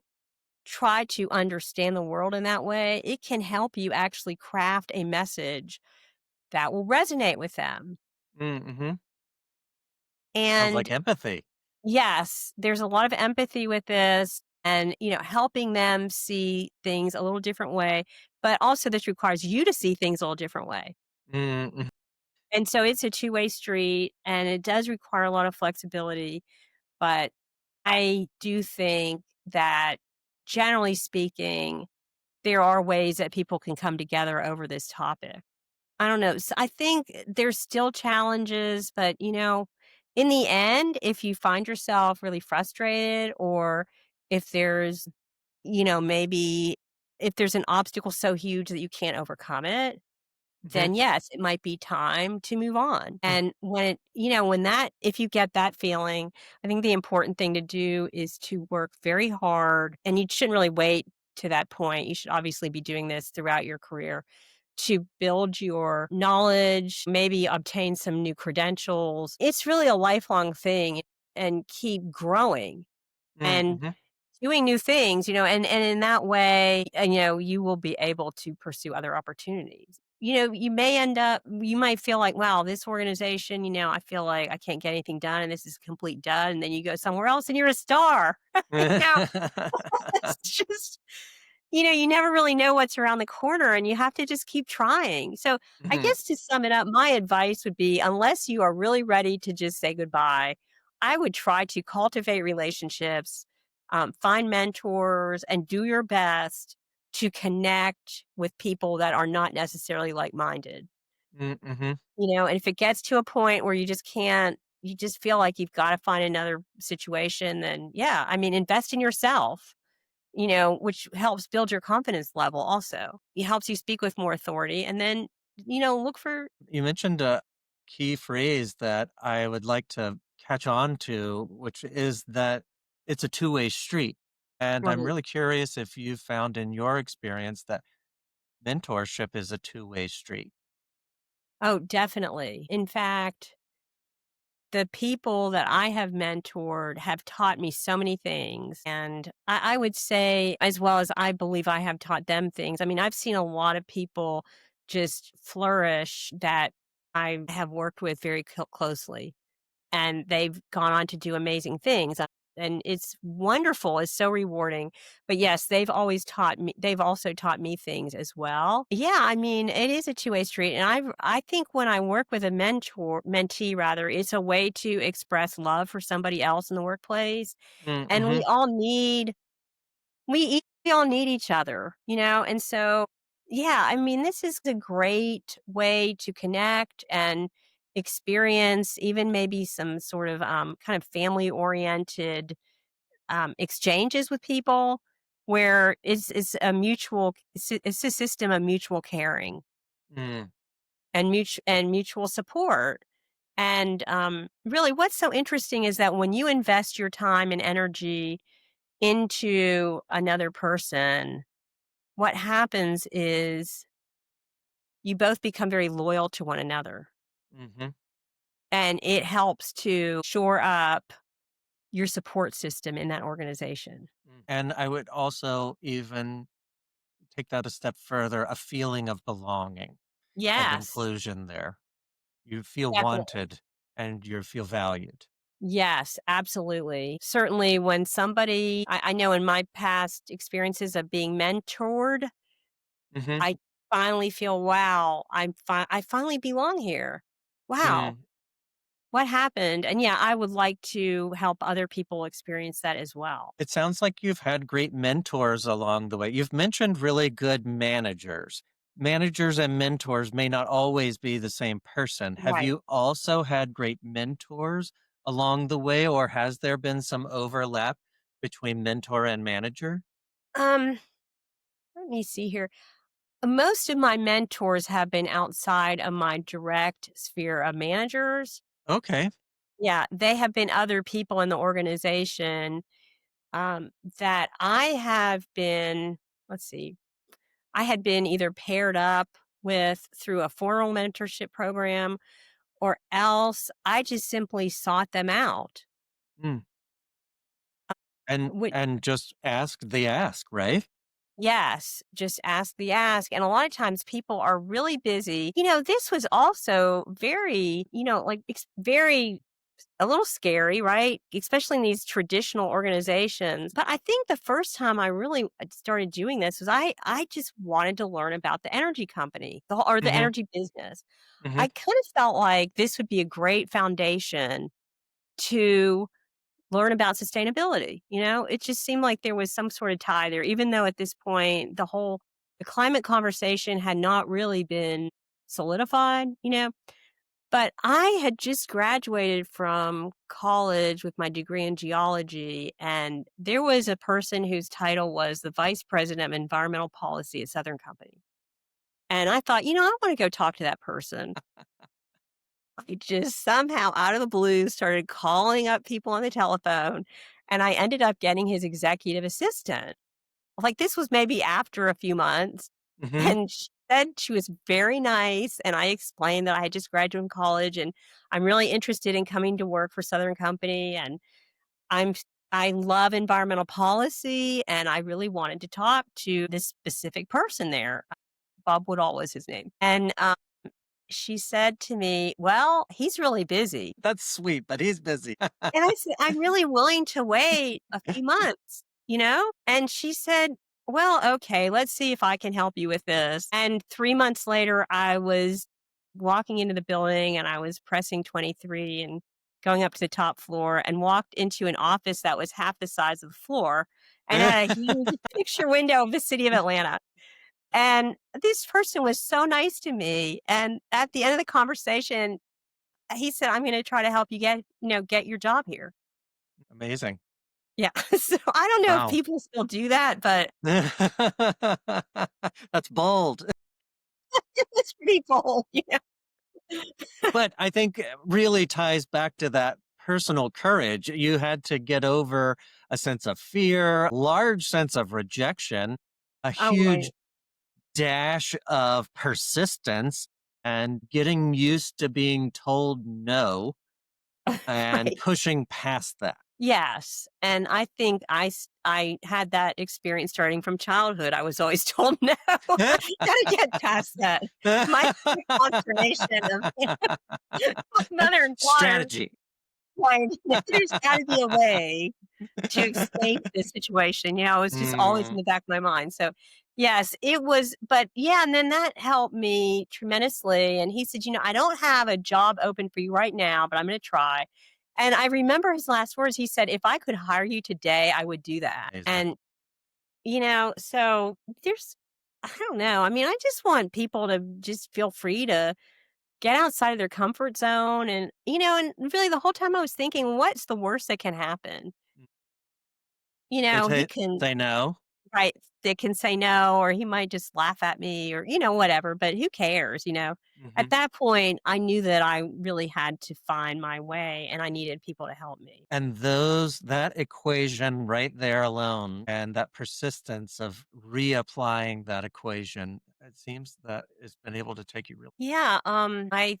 try to understand the world in that way, it can help you actually craft a message that will resonate with them. mm, mhm. Sounds And like empathy. yes, there's a lot of empathy with this and, helping them see things a little different way, but also this requires you to see things a little different way. Mm, mhm, And so it's a two-way street and it does require a lot of flexibility, but I do think that generally speaking, there are ways that people can come together over this topic. I don't know. I think there's still challenges, but in the end, if you find yourself really frustrated or if there's, maybe if there's an obstacle so huge that you can't overcome it, mhm, then yes, it might be time to move on. mm, And if you get that feeling, I think the important thing to do is to work very hard and you shouldn't really wait to that point. You should obviously be doing this throughout your career to build your knowledge, maybe obtain some new credentials. It's really a lifelong thing and keep growing. mm, And mhm, doing new things, and in that way, you will be able to pursue other opportunities. You might feel like, wow, this organization, I feel like I can't get anything done and this is complete done. And then you go somewhere else and you're a star. Now, it's just, you never really know what's around the corner and you have to just keep trying. So I mhm, guess to sum it up, my advice would be unless you are really ready to just say goodbye, I would try to cultivate relationships, find mentors, and do your best to connect with people that are not necessarily like minded. mm, mhm, And if it gets to a point where you just can't, you just feel like you've got to find another situation, then yeah, I mean, invest in yourself, which helps build your confidence level also. It helps you speak with more authority and then, look for You mentioned a key phrase that I would like to catch on to, which is that it's a two-way street. And I'm Right. really curious if you found in your experience that mentorship is a two-way street. Oh, definitely. In fact, the people that I have mentored have taught me so many things. And I would say, as well as I believe I have taught them things. I mean, I've seen a lot of people just flourish that I have worked with very closely, and they've gone on to do amazing things. And it's wonderful. It's so rewarding. But yes, they've also taught me things as well. Yeah, I mean, it is a two-way street. And I think when I work with a mentee rather, it's a way to express love for somebody else in the workplace. And Mm-hmm. we all need each other, you know? And so, yeah, I mean, this is a great way to connect and experience even maybe some sort of kind of family oriented exchanges with people where it's a system of mutual caring Mm, and mutual support. And really, what's so interesting is that when you invest your time and energy into another person, what happens is you both become very loyal to one another, mm-hmm. and it helps to shore up your support system in that organization. And I would also even take that a step further, a feeling of belonging, of Yes, inclusion there. You feel definitely. wanted and you feel valued. Yes, absolutely. Certainly, when I know in my past experiences of being mentored, Mhm. I finally feel, wow, I finally belong here. Wow, Mm. what happened? And yeah, I would like to help other people experience that as well. It sounds like you've had great mentors along the way. You've mentioned really good managers. Managers and mentors may not always be the same person. Have Right. you also had great mentors along the way, or has there been some overlap between mentor and manager? Um, Let me see here. Most of my mentors have been outside of my direct sphere of managers. Okay. Yeah, they have been other people in the organization that I have been, let's see, I had been either paired up with through a formal mentorship program, or else I just simply sought them out. Mm. Which, And just ask the ask, right? yes, just ask the ask. And a lot of times people are really busy. You know, this was also very, like very a little scary, right? Especially in these traditional organizations. But I think the first time I really started doing this was I just wanted to learn about the energy company, the Mhm. energy business. Mhm. I kind of felt like this would be a great foundation to learn about sustainability. You know, it just seemed like there was some sort of tie there, even though at this point the climate conversation had not really been solidified, but I had just graduated from college with my degree in geology, and there was a person whose title was the vice president of environmental policy at Southern Company. And I thought, I want to go talk to that person. I just somehow out of the blue started calling up people on the telephone, and I ended up getting his executive assistant. Like, this was maybe after a few months, Mhm. and she said she was very nice, and I explained that I had just graduated from college, and I'm really interested in coming to work for Southern Company, and I'm I love environmental policy, and I really wanted to talk to this specific person there. Bob Woodall was his name. And, she said to me, "Well, he's really busy." That's sweet, but he's busy. And I said, "I'm really willing to wait a few months, you know?" And she said, "Well, okay, let's see if I can help you with this." And 3 months later, I was walking into the building and I was pressing 23 and going up to the top floor and walked into an office that was half the size of the floor and had a huge picture window of the city of Atlanta. And this person was so nice to me. And at the end of the conversation, he said, "I'm gonna try to help you get your job here." Amazing. Yeah. So I don't know if Wow. people still do that, but That's bold. it was pretty bold. Yeah. But I think it really ties back to that personal courage. You had to get over a sense of fear, large sense of rejection, a Oh, right. huge dash of persistence, and getting used to being told no and Right. pushing past that. Yes, and I think I had that experience starting from childhood. I was always told, "No, gotta get past that." My consternation of mother and father, Strategy. like, there's gotta be a way to escape this situation, it's just always in Mm, the back of my mind. So, yes, it was but yeah, and then that helped me tremendously, and he said, "I don't have a job open for you right now, but I'm gonna try." And I remember his last words, he said, "If I could hire you today, I would do that." amazing. And, so there's I don't know, I mean, I just want people to just feel free to get outside of their comfort zone and really the whole time I was thinking, what's the worst that can happen? They He can say no. right, they can say no, or he might just laugh at me or, whatever, but who cares? At Mhm. that point, I knew that I really had to find my way and I needed people to help me. And that equation right there alone and that persistence of reapplying that equation, it seems that it's been able to take you real. Yeah, I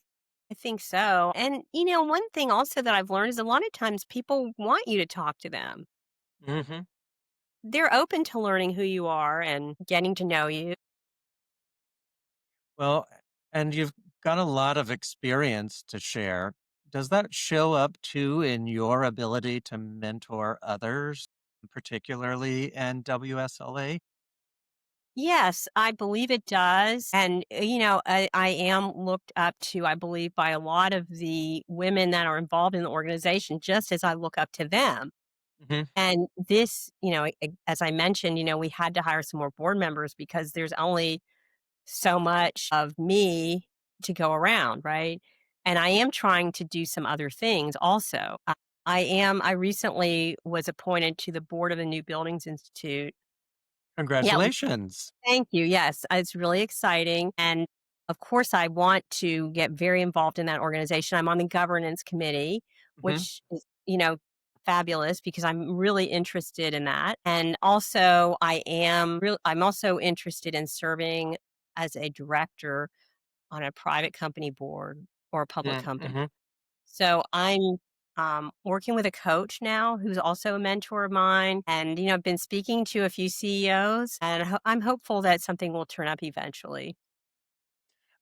think so. And one thing also that I've learned is a lot of times people want you to talk to them. Mhm. They're open to learning who you are and getting to know you. Well, and you've got a lot of experience to share. Does that show up too in your ability to mentor others, particularly in WSLA? Yes, I believe it does. And, I am looked up to, I believe, by a lot of the women that are involved in the organization, just as I look up to them. Mhm. And this, as I mentioned, we had to hire some more board members because there's only so much of me to go around, right? And I am trying to do some other things also. I recently was appointed to the board of the New Buildings Institute. Yeah, Congratulations. thank you. Yes, it's really exciting. And of course, I want to get very involved in that organization. I'm on the governance committee, Mhm. which is, fabulous because I'm really interested in that. And also, I'm also interested in serving as a director on a private company board or a public Mm, company. mhm. So I'm working with a coach now who's also a mentor of mine. And, I've been speaking to a few CEOs and I'm hopeful that something will turn up eventually.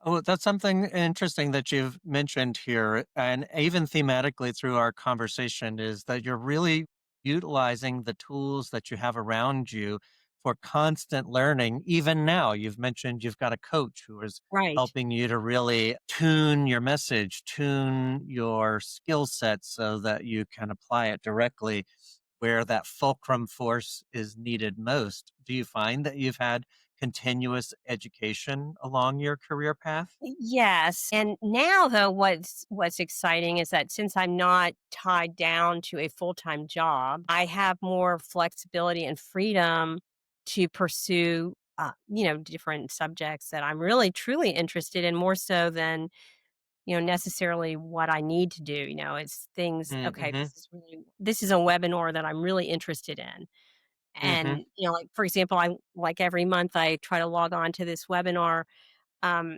Oh, that's something interesting that you've mentioned here, and even thematically through our conversation, is that you're really utilizing the tools that you have around you for constant learning. Even now, you've mentioned you've got a coach who is Right. helping you to really tune your message, tune your skill set so that you can apply it directly where that fulcrum force is needed most. Do you find that you've had continuous education along your career path? Yes. And now though what's exciting is that since I'm not tied down to a full-time job, I have more flexibility and freedom to pursue different subjects that I'm really truly interested in more so than necessarily what I need to do. It's things, Mm, okay, mhm, this is a webinar that I'm really interested in. mhm, And, like for example, I like every month I try to log on to this webinar um,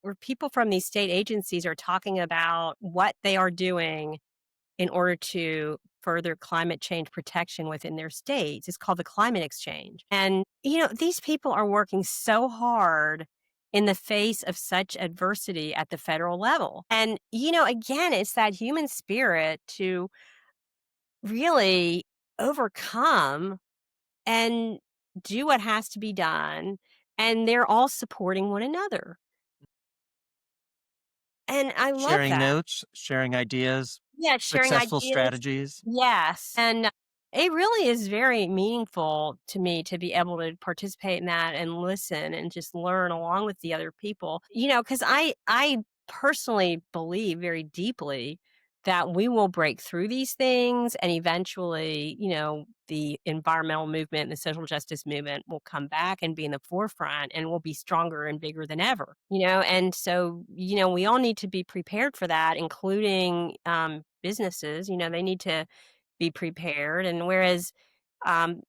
where people from these state agencies are talking about what they are doing in order to further climate change protection within their states. It's called the Climate Exchange. And, these people are working so hard in the face of such adversity at the federal level. And, again, it's that human spirit to really overcome and do what has to be done. And they're all supporting one another. And I love sharing that. notes, sharing ideas, Yeah, sharing successful ideas. strategies. Yes, and it really is very meaningful to me to be able to participate in that and listen and just learn along with the other people. Because I personally believe very deeply that we will break through these things and eventually, the environmental movement and the social justice movement will come back and be in the forefront and will be stronger and bigger than ever, And so, we all need to be prepared for that, including businesses, they need to be prepared. And whereas, um,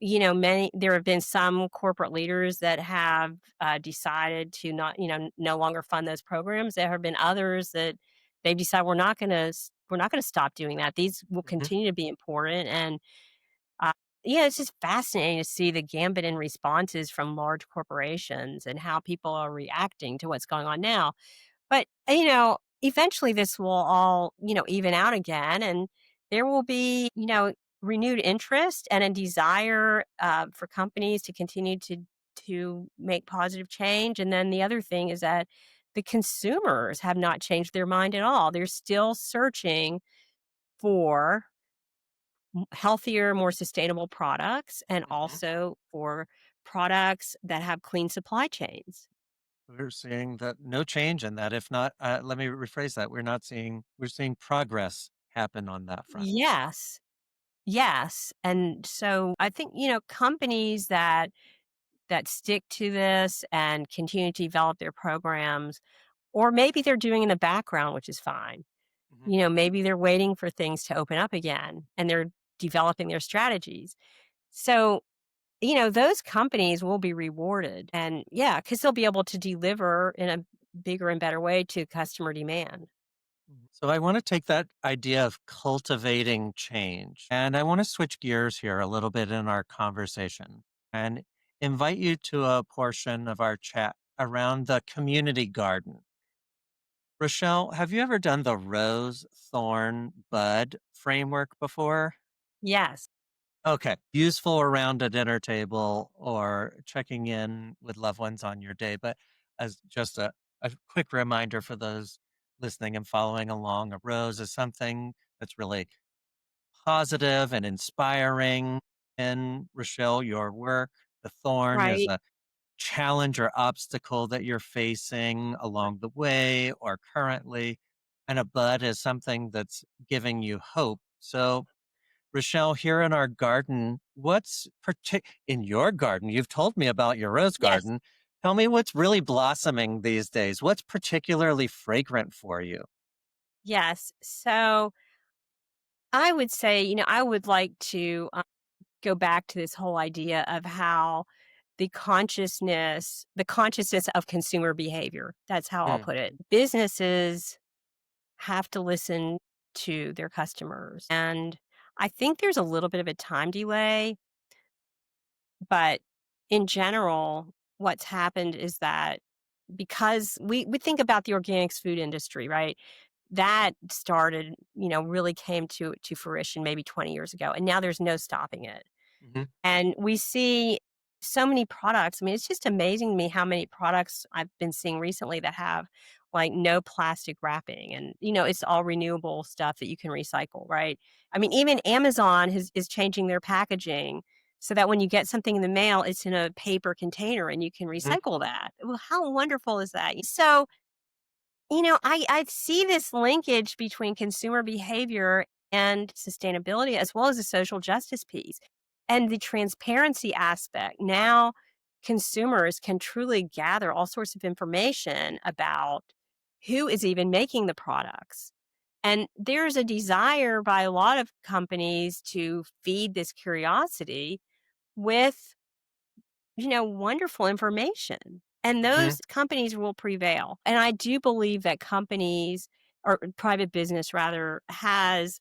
there have been some corporate leaders that have decided to not, no longer fund those programs. There have been others that they've decided we're not gonna stop doing that. These will Mhm. continue to be important. And uh, yeah, it's just fascinating to see the gambit and responses from large corporations and how people are reacting to what's going on now. But, eventually this will all, even out again, and there will be, renewed interest and a desire for companies to continue to make positive change. And then the other thing is that the consumers have not changed their mind at all. They're still searching for healthier, more sustainable products and Mhm. also for products that have clean supply chains. We're seeing that no change in that. If not, let me rephrase that. We're seeing progress happen on that front. Yes. Yes, and so I think, companies that stick to this and continue to develop their programs, or maybe they're doing in the background, which is fine. Mhm. Maybe they're waiting for things to open up again and they're developing their strategies. So, those companies will be rewarded. And yeah, because they'll be able to deliver in a bigger and better way to customer demand. So I want to take that idea of cultivating change and I want to switch gears here a little bit in our conversation and invite you to a portion of our chat around the community garden. Rochelle, have you ever done the rose, thorn, bud framework before? Yes. Okay. Useful around a dinner table or checking in with loved ones on your day. But as just a quick reminder for those listening and following along, a rose is something that's really positive and inspiring in Rochelle, your work. The thorn is Right. a challenge or obstacle that you're facing along the way or currently. And a bud is something that's giving you hope. So Rochelle, here in our garden, in your garden? You've told me about your rose Yes. garden. Tell me what's really blossoming these days. What's particularly fragrant for you? Yes. So I would say, I would like to go back to this whole idea of how the consciousness of consumer behavior. That's how I'll Mm, put it. Businesses have to listen to their customers. And I think there's a little bit of a time delay, but in general, what's happened is that because we think about the organics food industry, right? That started, really came to fruition maybe 20 years ago, and now there's no stopping it. mhm, And we see so many products. I mean, it's just amazing to me how many products I've been seeing recently that have like no plastic wrapping, and it's all renewable stuff that you can recycle, right? I mean, even Amazon is changing their packaging so that when you get something in the mail, it's in a paper container and you can mhm, recycle that. Well, how wonderful is that? So, I see this linkage between consumer behavior and sustainability, as well as the social justice piece and the transparency aspect. Now, consumers can truly gather all sorts of information about who is even making the products. And there's a desire by a lot of companies to feed this curiosity with wonderful information. And mhm, those companies will prevail. And I do believe that companies or private business rather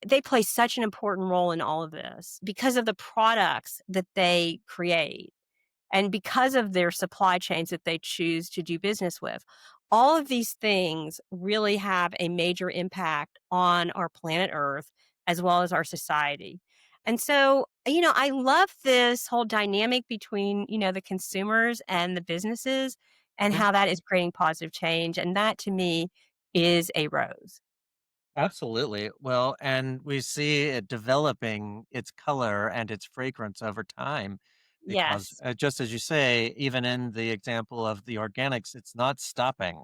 they play such an important role in all of this because of the products that they create and because of their supply chains that they choose to do business with. All of these things really have a major impact on our planet Earth as well as our society. And so, I love this whole dynamic between, the consumers and the businesses and mhm. how that is creating positive change. And that to me is a rose. Absolutely. Well, and we see it developing its color and its fragrance over time because, Yes. just as you say, even in the example of the organics, it's not stopping.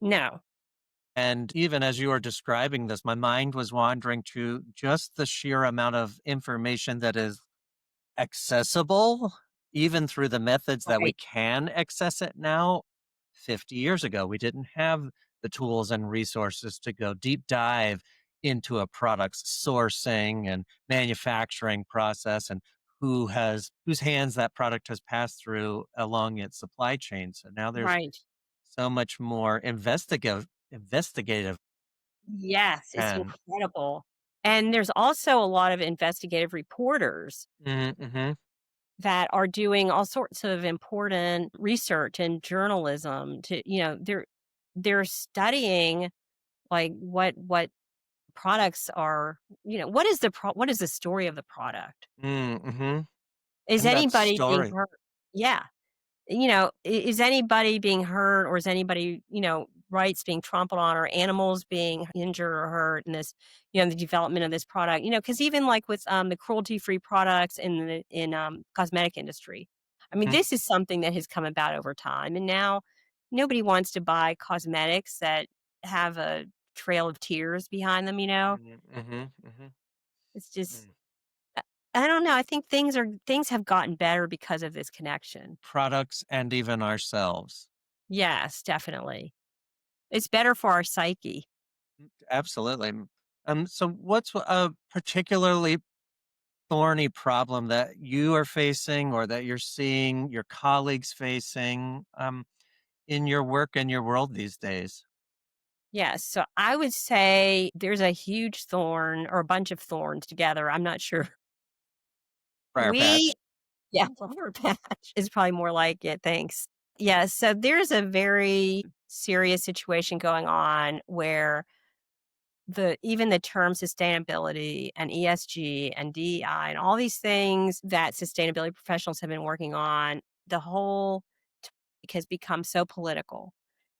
No. And even as you were describing this, my mind was wandering to just the sheer amount of information that is accessible, even through the methods that we Right. can access it now. 50 years ago, we didn't have the tools and resources to go deep dive into a product's sourcing and manufacturing process and whose hands that product has passed through along its supply chain. So now there's Right. so much more investigative Yes, it's and incredible. And there's also a lot of investigative reporters mhm, that are doing all sorts of important research and journalism they're studying like what products are, what is the story of the product? mhm, Is and that anybody being story. hurt? Yeah. Is anybody being hurt, or is anybody, rights being trampled on, or animals being injured or hurt in this, the development of this product? Because even like with the cruelty free products in cosmetic industry, I mean, Mhm, this is something that has come about over time, and now nobody wants to buy cosmetics that have a trail of tears behind them. mhm, mhm, mhm, It's just, mm. I I don't know. I think things have gotten better because of this connection. Products and even ourselves. Yes, definitely. It's better for our psyche. Absolutely. So what's a particularly thorny problem that you are facing or that you're seeing your colleagues facing, in your work and your world these days? Yes, so I would say there's a huge thorn or a bunch of thorns together, I'm not sure. Briar We patch. Yeah, flower patch is probably more like it, thanks. Yeah, so there's a very serious situation going on where even the term sustainability and ESG and DEI and all these things that sustainability professionals have been working on, the whole topic has become so political,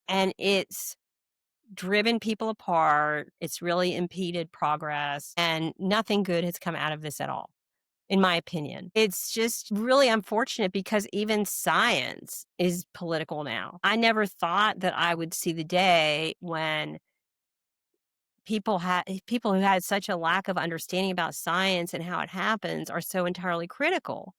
and it's driven people apart. It's really impeded progress, and nothing good has come out of this at all, in my opinion. It's just really unfortunate because even science is political now. I never thought that I would see the day when people who had such a lack of understanding about science and how it happens are so entirely critical.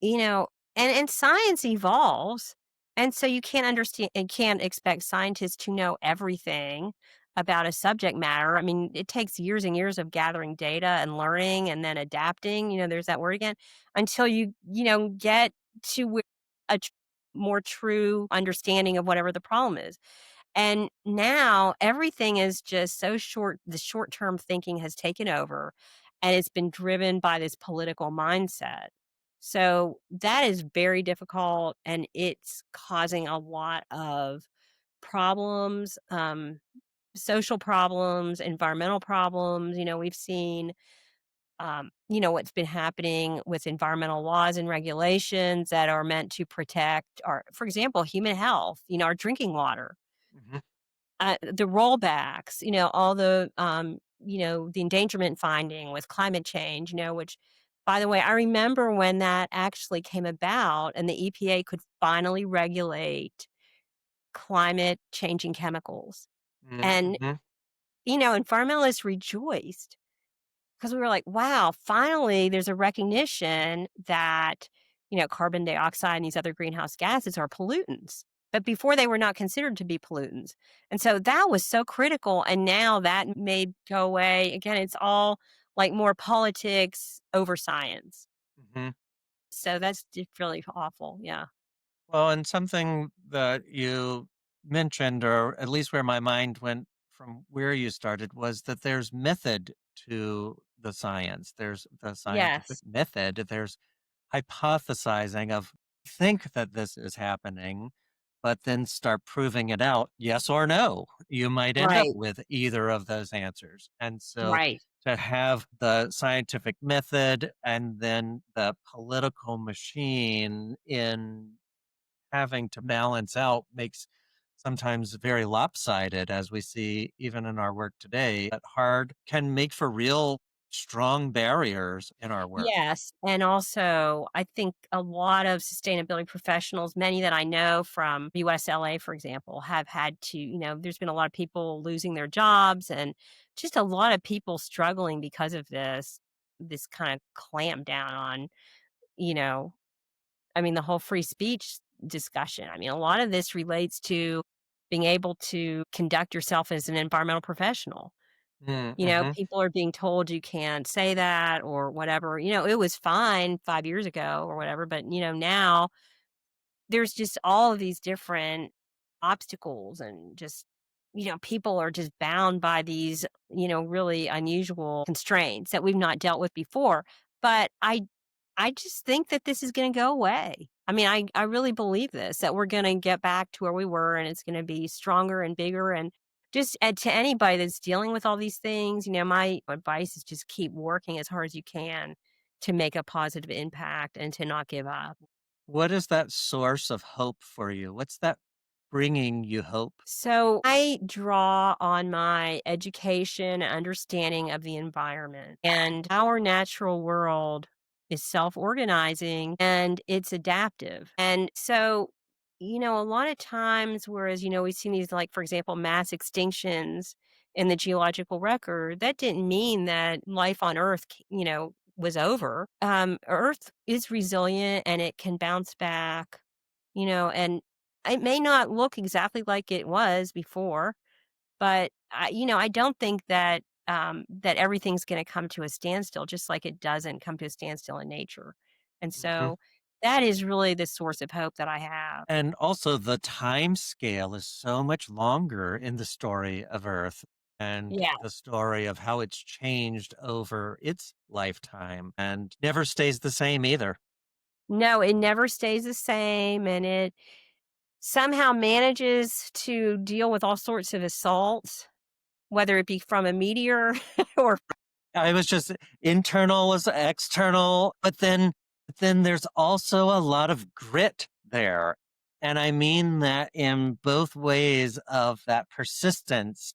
You know, and science evolves, and so you can't understand and can't expect scientists to know everything about a subject matter. I mean, it takes years and years of gathering data and learning and then adapting, there's that word again, until get to a more true understanding of whatever the problem is. And now everything is just so the short-term thinking has taken over, and it's been driven by this political mindset. So that is very difficult, and it's causing a lot of problems, social problems, environmental problems. We've seen, what's been happening with environmental laws and regulations that are meant to protect for example, human health, our drinking water, Mhm, the rollbacks, all the endangerment finding with climate change, which, by the way, I remember when that actually came about and the EPA could finally regulate climate changing chemicals. mhm, And, mhm, environmentalists rejoiced because we were like, wow, finally there's a recognition that, carbon dioxide and these other greenhouse gases are pollutants. But before they were not considered to be pollutants. And so that was so critical. And now that may go away. Again, it's all like more politics over science. mhm. So that's just really awful. Yeah. Well, and something that you mentioned, or at least where my mind went from where you started, was that there's method to the science. There's the scientific Yes. method. There's hypothesizing of think that this is happening, but then start proving it out, yes or no. You might end up Right. with either of those answers. And so Right. to have the scientific method and then the political machine in having to balance out makes sometimes very lopsided, as we see even in our work today. That hard can make for real strong barriers in our work. Yes, and also, I think a lot of sustainability professionals, many that I know from USLA, for example, have had to, there's been a lot of people losing their jobs and just a lot of people struggling because of this kind of clamp down on, you know, the whole free speech discussion. A lot of this relates to being able to conduct yourself as an environmental professional. Mm-hmm. People are being told you can't say that or whatever. It was fine 5 years ago or whatever, but, now there's just all of these different obstacles and just, people are just bound by these, really unusual constraints that we've not dealt with before. But I just think that this is gonna go away. I really believe this, that we're gonna get back to where we were, and it's gonna be stronger and bigger, and just to anybody that's dealing with all these things, my advice is just keep working as hard as you can to make a positive impact and to not give up. What is that source of hope for you? What's that bringing you hope? So I draw on my education, understanding of the environment, and our natural world is self organizing and it's adaptive. And so, a lot of times, whereas, we've seen these, like, for example, mass extinctions in the geological record, that didn't mean that life on Earth, was over. Earth is resilient and it can bounce back, and it may not look exactly like it was before, but I don't think that that everything's going to come to a standstill, just like it doesn't come to a standstill in nature. And Mhm. so that is really the source of hope that I have. And also, the time scale is so much longer in the story of Earth and Yeah. the story of how it's changed over its lifetime and never stays the same either. No, it never stays the same, and it somehow manages to deal with all sorts of assaults, whether it be from a meteor or I was just internal as external, but then there's also a lot of grit there. And I mean that in both ways of that persistence,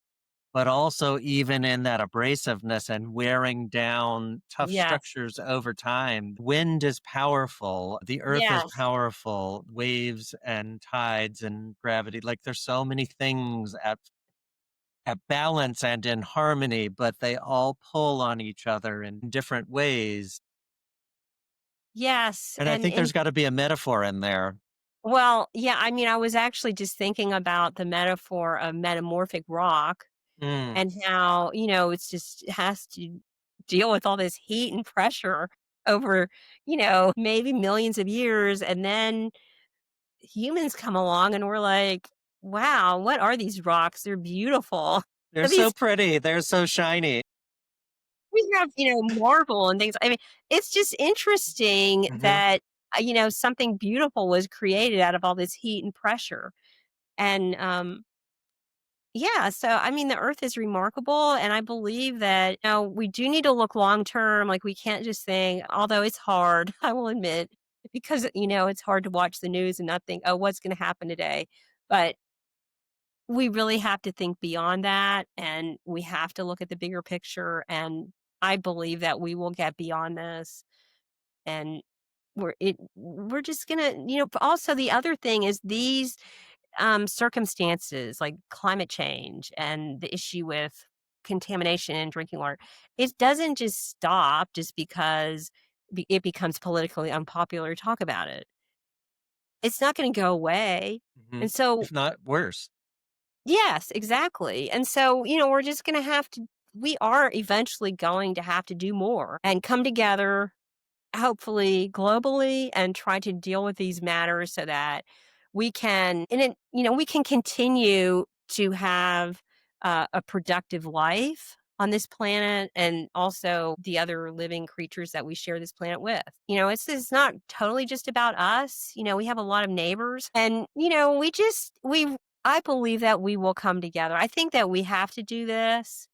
but also even in that abrasiveness and wearing down tough yes, structures over time. Wind is powerful, the earth is yes. powerful, waves and tides and gravity. Like there's so many things at balance and in harmony, but they all pull on each other in different ways. Yes, And I and think there's got to be a metaphor in there. well, yeah, I was actually just thinking about the metaphor of metamorphic rock Mm. and how, it has to deal with all this heat and pressure over, maybe millions of years. And then humans come along and we're like, wow, what are these rocks? They're beautiful. They're so These pretty. They're so shiny. we have, marble and things. It's just interesting Hmm. that, something beautiful was created out of all this heat and pressure. And yeah, so the earth is remarkable and I believe that we do need to look long term. Like we can't just think, although it's hard, I will admit, because it's hard to watch the news and not think, oh, what's going to happen today? But we really have to think beyond that and we have to look at the bigger picture. And I believe that we will get beyond this and we're just gonna, also the other thing is these circumstances like climate change and the issue with contamination in drinking water, it doesn't just stop just because it becomes politically unpopular to talk about it. It's not going to go away. Hmm. And so, If not worse. yes, exactly. And so, we're just going to have to, we are eventually going to have to do more and come together hopefully globally and try to deal with these matters so that we can we can continue to have a productive life on this planet and also the other living creatures that we share this planet with. It's not totally just about us. We have a lot of neighbors and we I believe that we will come together. I think that we have to do this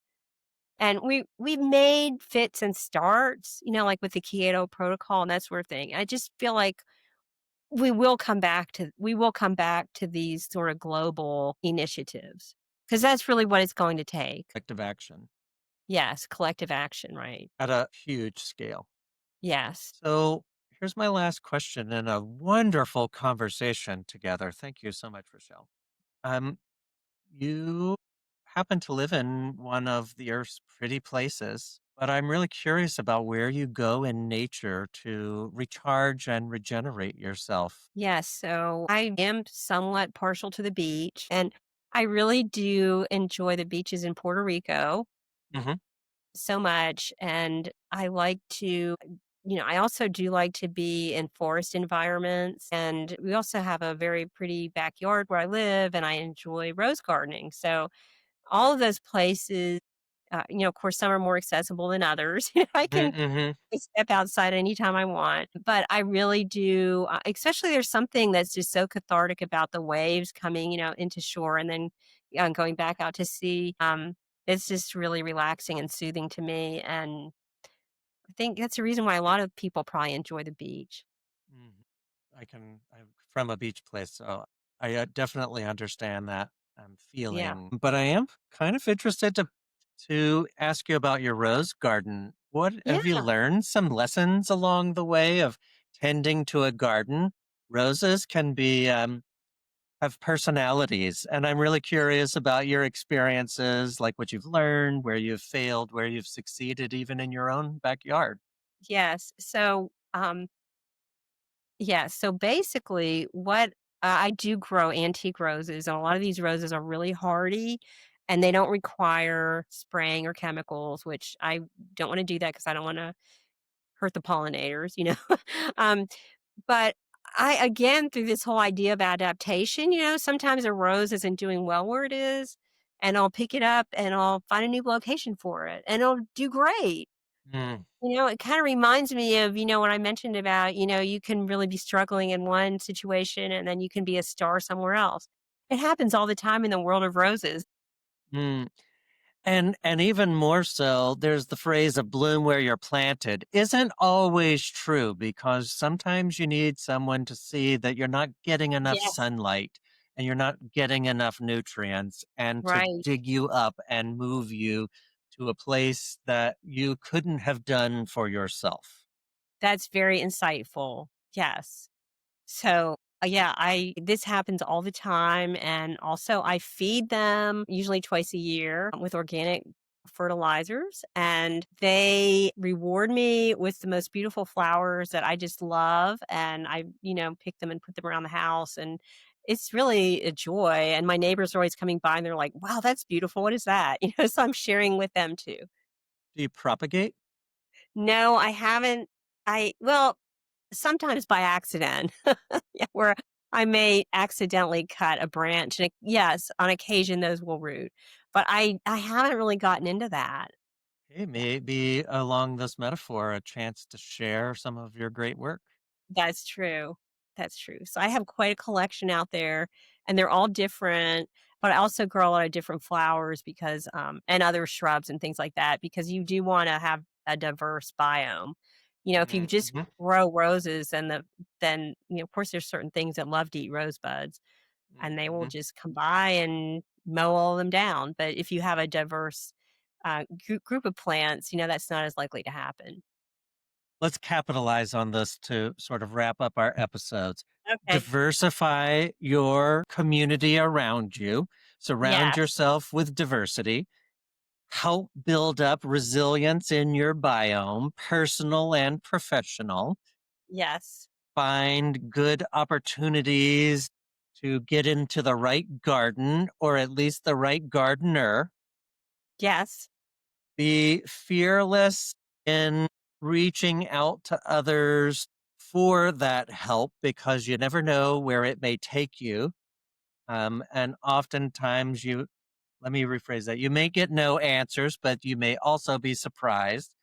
and we've made fits and starts, like with the Kyoto Protocol and that sort of thing. I just feel like we will come back to these sort of global initiatives because that's really what it's going to take. Active action. Yes, collective action, right. at a huge scale. Yes. So here's my last question in a wonderful conversation together. Thank you so much, Rochelle. Um, you happen to live in one of the Earth's pretty places, but I'm really curious about where you go in nature to recharge and regenerate yourself. Yes, so I am somewhat partial to the beach, and I really do enjoy the beaches in Puerto Rico Hmm. so much, and I like to I also do like to be in forest environments, and we also have a very pretty backyard where I live, and I enjoy rose gardening, so all of those places, of course, some are more accessible than others. I can Hmm. step outside anytime I want, but I really do, especially there's something that's just so cathartic about the waves coming, into shore and then going back out to sea. It's just really relaxing and soothing to me. And I think that's the reason why a lot of people probably enjoy the beach. Hmm. I'm from a beach place, so I definitely understand that Yeah. feeling. But I am kind of interested to ask you about your rose garden. What Yeah. have you learned? Some lessons along the way of tending to a garden? Roses can be have personalities, and I'm really curious about your experiences, like what you've learned, where you've failed, where you've succeeded, even in your own backyard. Yes. So basically, what I do grow antique roses, and a lot of these roses are really hardy and they don't require spraying or chemicals, which I don't want to do that because I don't want to hurt the pollinators. um, but again, through this whole idea of adaptation, sometimes a rose isn't doing well where it is, and I'll pick it up and I'll find a new location for it and it'll do great. Mm, It kinda reminds me of, what I mentioned about, you can really be struggling in one situation and then you can be a star somewhere else. It happens all the time in the world of roses. mm. And even more so, there's the phrase of bloom where you're planted isn't always true because sometimes you need someone to see that you're not getting enough Yes. sunlight and you're not getting enough nutrients and to Right. dig you up and move you to a place that you couldn't have done for yourself. That's very insightful. Yes. So, yeah, I this happens all the time, and also I feed them usually twice a year with organic fertilizers, and they reward me with the most beautiful flowers that I just love, and I, pick them and put them around the house, and it's really a joy, and my neighbors are always coming by and they're like, "Wow, that's beautiful. What is that?" So I'm sharing with them too. Do you propagate? No, I haven't. Well, sometimes by accident. Yeah, where I may accidentally cut a branch, and yes, on occasion, those will root, but I haven't really gotten into that. Hey, Yeah, maybe along this metaphor, a chance to share some of your great work. that's true. That's true. So I have quite a collection out there, and they're all different, but I also grow a lot of different flowers because, and other shrubs and things like that, because you do wanna have a diverse biome. If you just Mm-hmm. grow roses and then, of course, there's certain things that love to eat rosebuds, and they will Hmm. just come by and mow all of them down. But if you have a diverse group of plants, that's not as likely to happen. Let's capitalize on this to sort of wrap up our episodes. Okay. Diversify your community around you. Surround Yes. yourself with diversity. Help build up resilience in your biome, personal and professional. Yes. Find good opportunities to get into the right garden or at least the right gardener. Yes. Be fearless in reaching out to others for that help because you never know where it may take you. And oftentimes let me rephrase that. You may get no answers, but you may also be surprised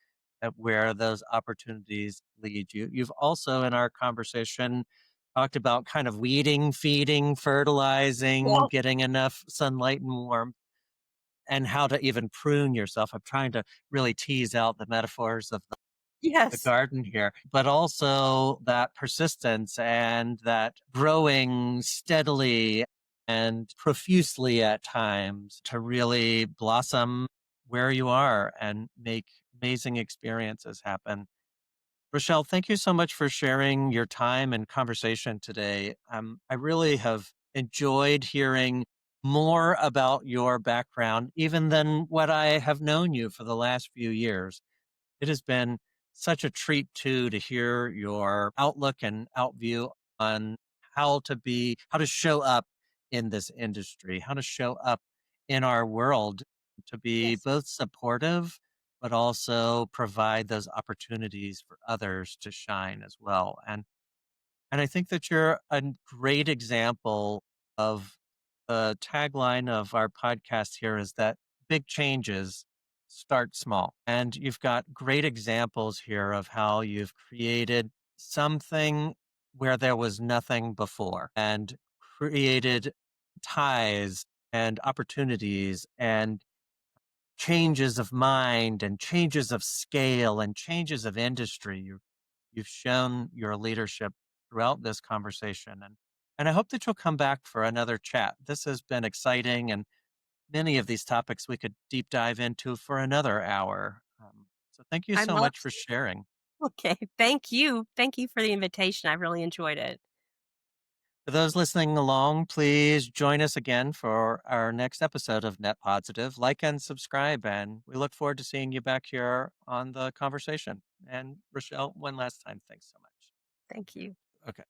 at where those opportunities lead you. You've also, in our conversation, talked about kind of weeding, feeding, fertilizing, Well, getting enough sunlight and warmth and how to even prune yourself. I'm trying to really tease out the metaphors of the yes. garden here, but also that persistence and that growing steadily and profusely at times to really blossom where you are and make amazing experiences happen. Rochelle, thank you so much for sharing your time and conversation today. I really have enjoyed hearing more about your background, even than what I have known you for the last few years. It has been such a treat too to hear your outlook and outview on how to show up in this industry, how to show up in our world to be Yes. both supportive, but also provide those opportunities for others to shine as well. And I think that you're a great example of the tagline of our podcast here is that big changes start small. And you've got great examples here of how you've created something where there was nothing before and created ties and opportunities and changes of mind and changes of scale and changes of industry. You've shown your leadership throughout this conversation, and I hope that you'll come back for another chat. This has been exciting, and many of these topics we could deep dive into for another hour. So thank you I so love much for to. sharing. Okay. Thank you. Thank you for the invitation. I really enjoyed it. For those listening along, please join us again for our next episode of Net Positive. Like and subscribe, and we look forward to seeing you back here on the conversation. And Rochelle, one last time, thanks so much. Thank you. Okay.